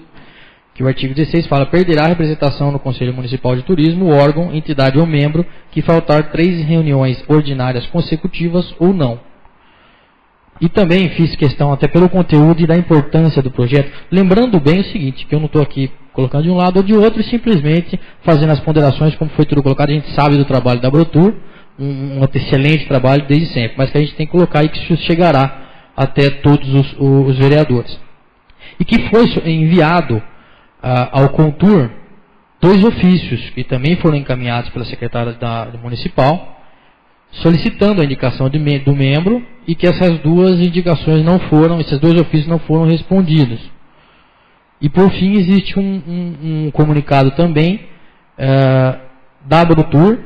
que o artigo 16 fala: perderá a representação no Conselho Municipal de Turismo o órgão, entidade ou membro que faltar 3 reuniões ordinárias consecutivas ou não. E também fiz questão, até pelo conteúdo e da importância do projeto, lembrando bem o seguinte, que eu não estou aqui colocando de um lado ou de outro, e simplesmente fazendo as ponderações, como foi tudo colocado. A gente sabe do trabalho da Brotur, um excelente trabalho desde sempre, mas que a gente tem que colocar aí que isso chegará até todos os vereadores. E que foi enviado ao Contur 2 ofícios, que também foram encaminhados pela secretária da Municipal, solicitando a indicação do membro, e que essas 2 indicações esses 2 ofícios não foram respondidos. E por fim existe um comunicado também da Brotur,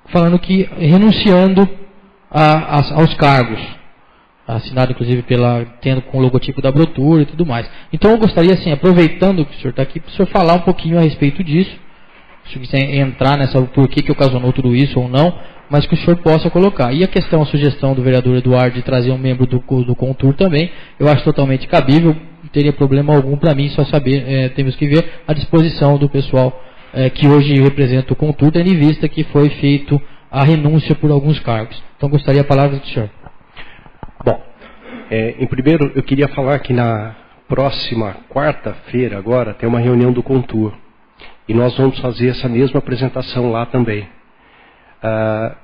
falando que renunciando aos cargos, assinado inclusive tendo com o logotipo da Brotur e tudo mais. Então eu gostaria, assim, aproveitando que o senhor está aqui, para o senhor falar um pouquinho a respeito disso, se quiser entrar nessa, por que ocasionou tudo isso ou não, mas que o senhor possa colocar. E a sugestão do vereador Eduardo de trazer um membro do Contur também, eu acho totalmente cabível, não teria problema algum para mim, só saber, temos que ver a disposição do pessoal que hoje representa o Contur, tendo em vista que foi feito a renúncia por alguns cargos. Então gostaria a palavra do senhor. Bom, em primeiro eu queria falar que na próxima quarta-feira agora tem uma reunião do Contur, e nós vamos fazer essa mesma apresentação lá também.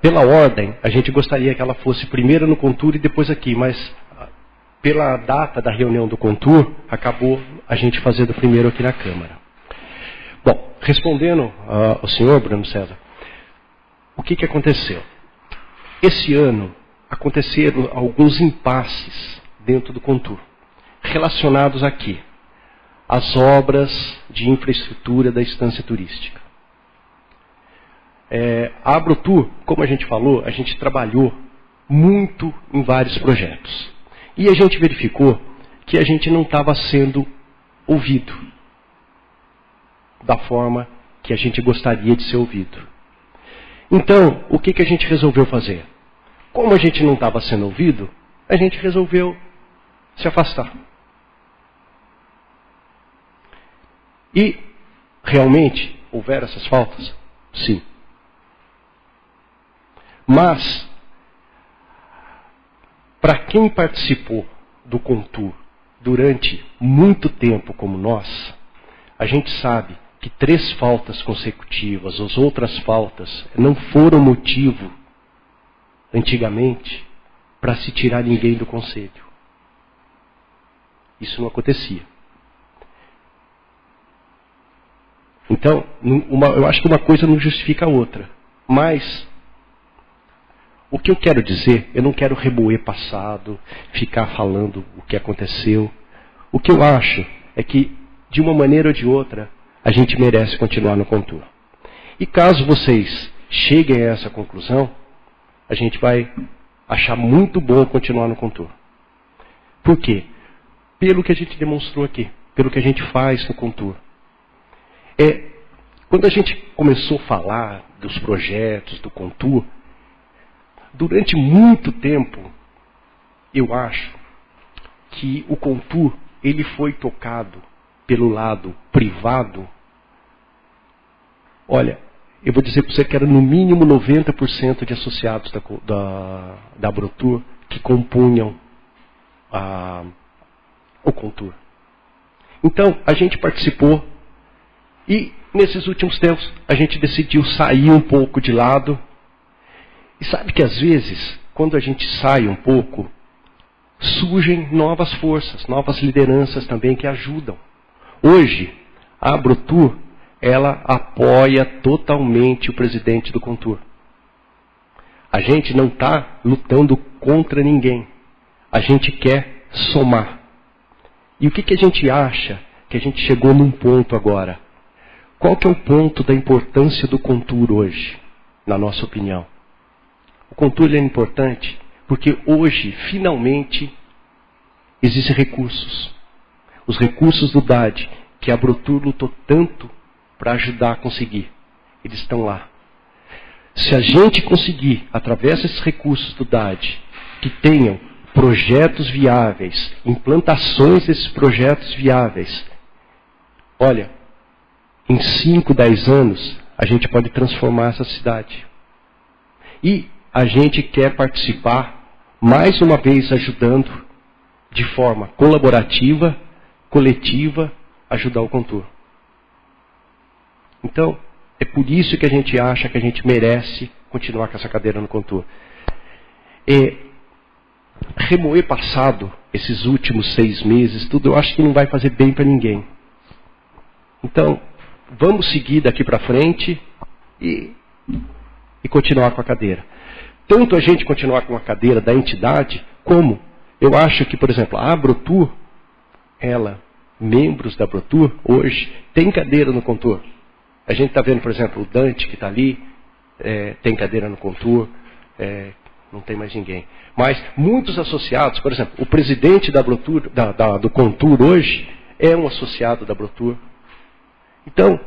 Pela ordem, a gente gostaria que ela fosse primeiro no Contur e depois aqui, mas pela data da reunião do Contur, acabou a gente fazendo primeiro aqui na Câmara. Bom, respondendo ao senhor, Bruno César, o que aconteceu? Esse ano aconteceram alguns impasses dentro do Contur, relacionados aqui às obras de infraestrutura da estância turística. A Brotur, como a gente falou, a gente trabalhou muito em vários projetos. E a gente verificou que a gente não estava sendo ouvido da forma que a gente gostaria de ser ouvido. Então, o que a gente resolveu fazer? Como a gente não estava sendo ouvido, a gente resolveu se afastar. E, realmente, houveram essas faltas? Sim. Mas, para quem participou do Contur durante muito tempo como nós, a gente sabe que 3 faltas consecutivas, as outras faltas, não foram motivo, antigamente, para se tirar ninguém do conselho. Isso não acontecia. Então, eu acho que uma coisa não justifica a outra. Mas, o que eu quero dizer, eu não quero remoer passado, ficar falando o que aconteceu. O que eu acho é que, de uma maneira ou de outra, a gente merece continuar no Contur. E caso vocês cheguem a essa conclusão, a gente vai achar muito bom continuar no Contur. Por quê? Pelo que a gente demonstrou aqui, pelo que a gente faz no Contur. Quando a gente começou a falar dos projetos do Contur, durante muito tempo, eu acho que o Contur ele foi tocado pelo lado privado. Olha, eu vou dizer para você que era no mínimo 90% de associados da Brotur que compunham o Contur. Então, a gente participou e, nesses últimos tempos, a gente decidiu sair um pouco de lado. E sabe que, às vezes, quando a gente sai um pouco, surgem novas forças, novas lideranças também que ajudam. Hoje, a Brotur ela apoia totalmente o presidente do Contur. A gente não está lutando contra ninguém. A gente quer somar. E o que a gente acha que a gente chegou num ponto agora? Qual que é o ponto da importância do Contur hoje, na nossa opinião? O Contur é importante porque hoje, finalmente, existem recursos. Os recursos do DAD, que a Brotur lutou tanto para ajudar a conseguir. Eles estão lá. Se a gente conseguir, através desses recursos do DAD, que tenham projetos viáveis, implantações desses projetos viáveis, olha, em 5, 10 anos, a gente pode transformar essa cidade. E a gente quer participar, mais uma vez ajudando, de forma colaborativa, coletiva, ajudar o Contur. Então, é por isso que a gente acha que a gente merece continuar com essa cadeira no Contur. Remoer passado, esses últimos 6 meses, tudo, eu acho que não vai fazer bem para ninguém. Então, vamos seguir daqui para frente e continuar com a cadeira. Tanto a gente continuar com a cadeira da entidade, como eu acho que, por exemplo, a Brotur, membros da Brotur, hoje, tem cadeira no Contur. A gente está vendo, por exemplo, o Dante, que está ali, tem cadeira no Contur, não tem mais ninguém. Mas muitos associados, por exemplo, o presidente da Brotur, do Contur hoje, é um associado da Brotur. Então,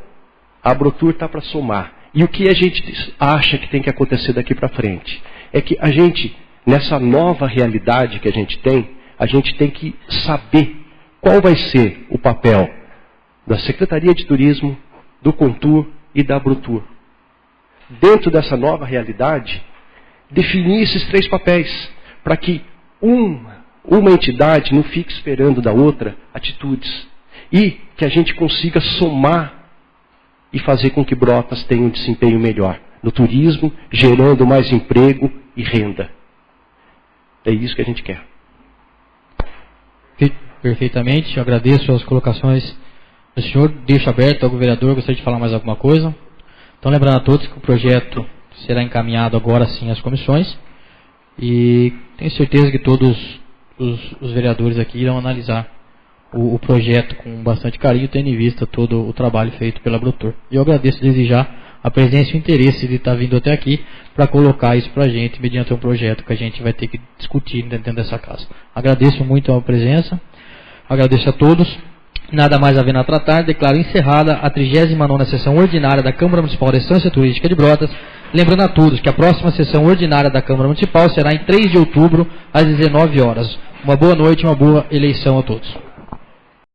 a Brotur está para somar. E o que a gente acha que tem que acontecer daqui para frente? É que a gente, nessa nova realidade que a gente tem que saber qual vai ser o papel da Secretaria de Turismo, do Contur e da Brotur. Dentro dessa nova realidade, definir esses 3 papéis, para que uma entidade não fique esperando da outra atitudes. E que a gente consiga somar e fazer com que Brotas tenha um desempenho melhor no turismo, gerando mais emprego e renda. É isso que a gente quer. Perfeitamente, eu agradeço as colocações do senhor. Deixo aberto ao vereador, gostaria de falar mais alguma coisa. Então, lembrando a todos que o projeto será encaminhado agora sim às comissões. E tenho certeza que todos os vereadores aqui irão analisar o projeto com bastante carinho, tendo em vista todo o trabalho feito pela Brotur. E eu agradeço desde já a presença e o interesse de estar vindo até aqui para colocar isso para a gente, mediante um projeto que a gente vai ter que discutir dentro dessa casa. Agradeço muito a presença, agradeço a todos. Nada mais havendo a tratar, declaro encerrada a 39ª sessão ordinária da Câmara Municipal da Estância Turística de Brotas. Lembrando a todos que a próxima sessão ordinária da Câmara Municipal será em 3 de outubro, às 19 horas. Uma boa noite e uma boa eleição a todos.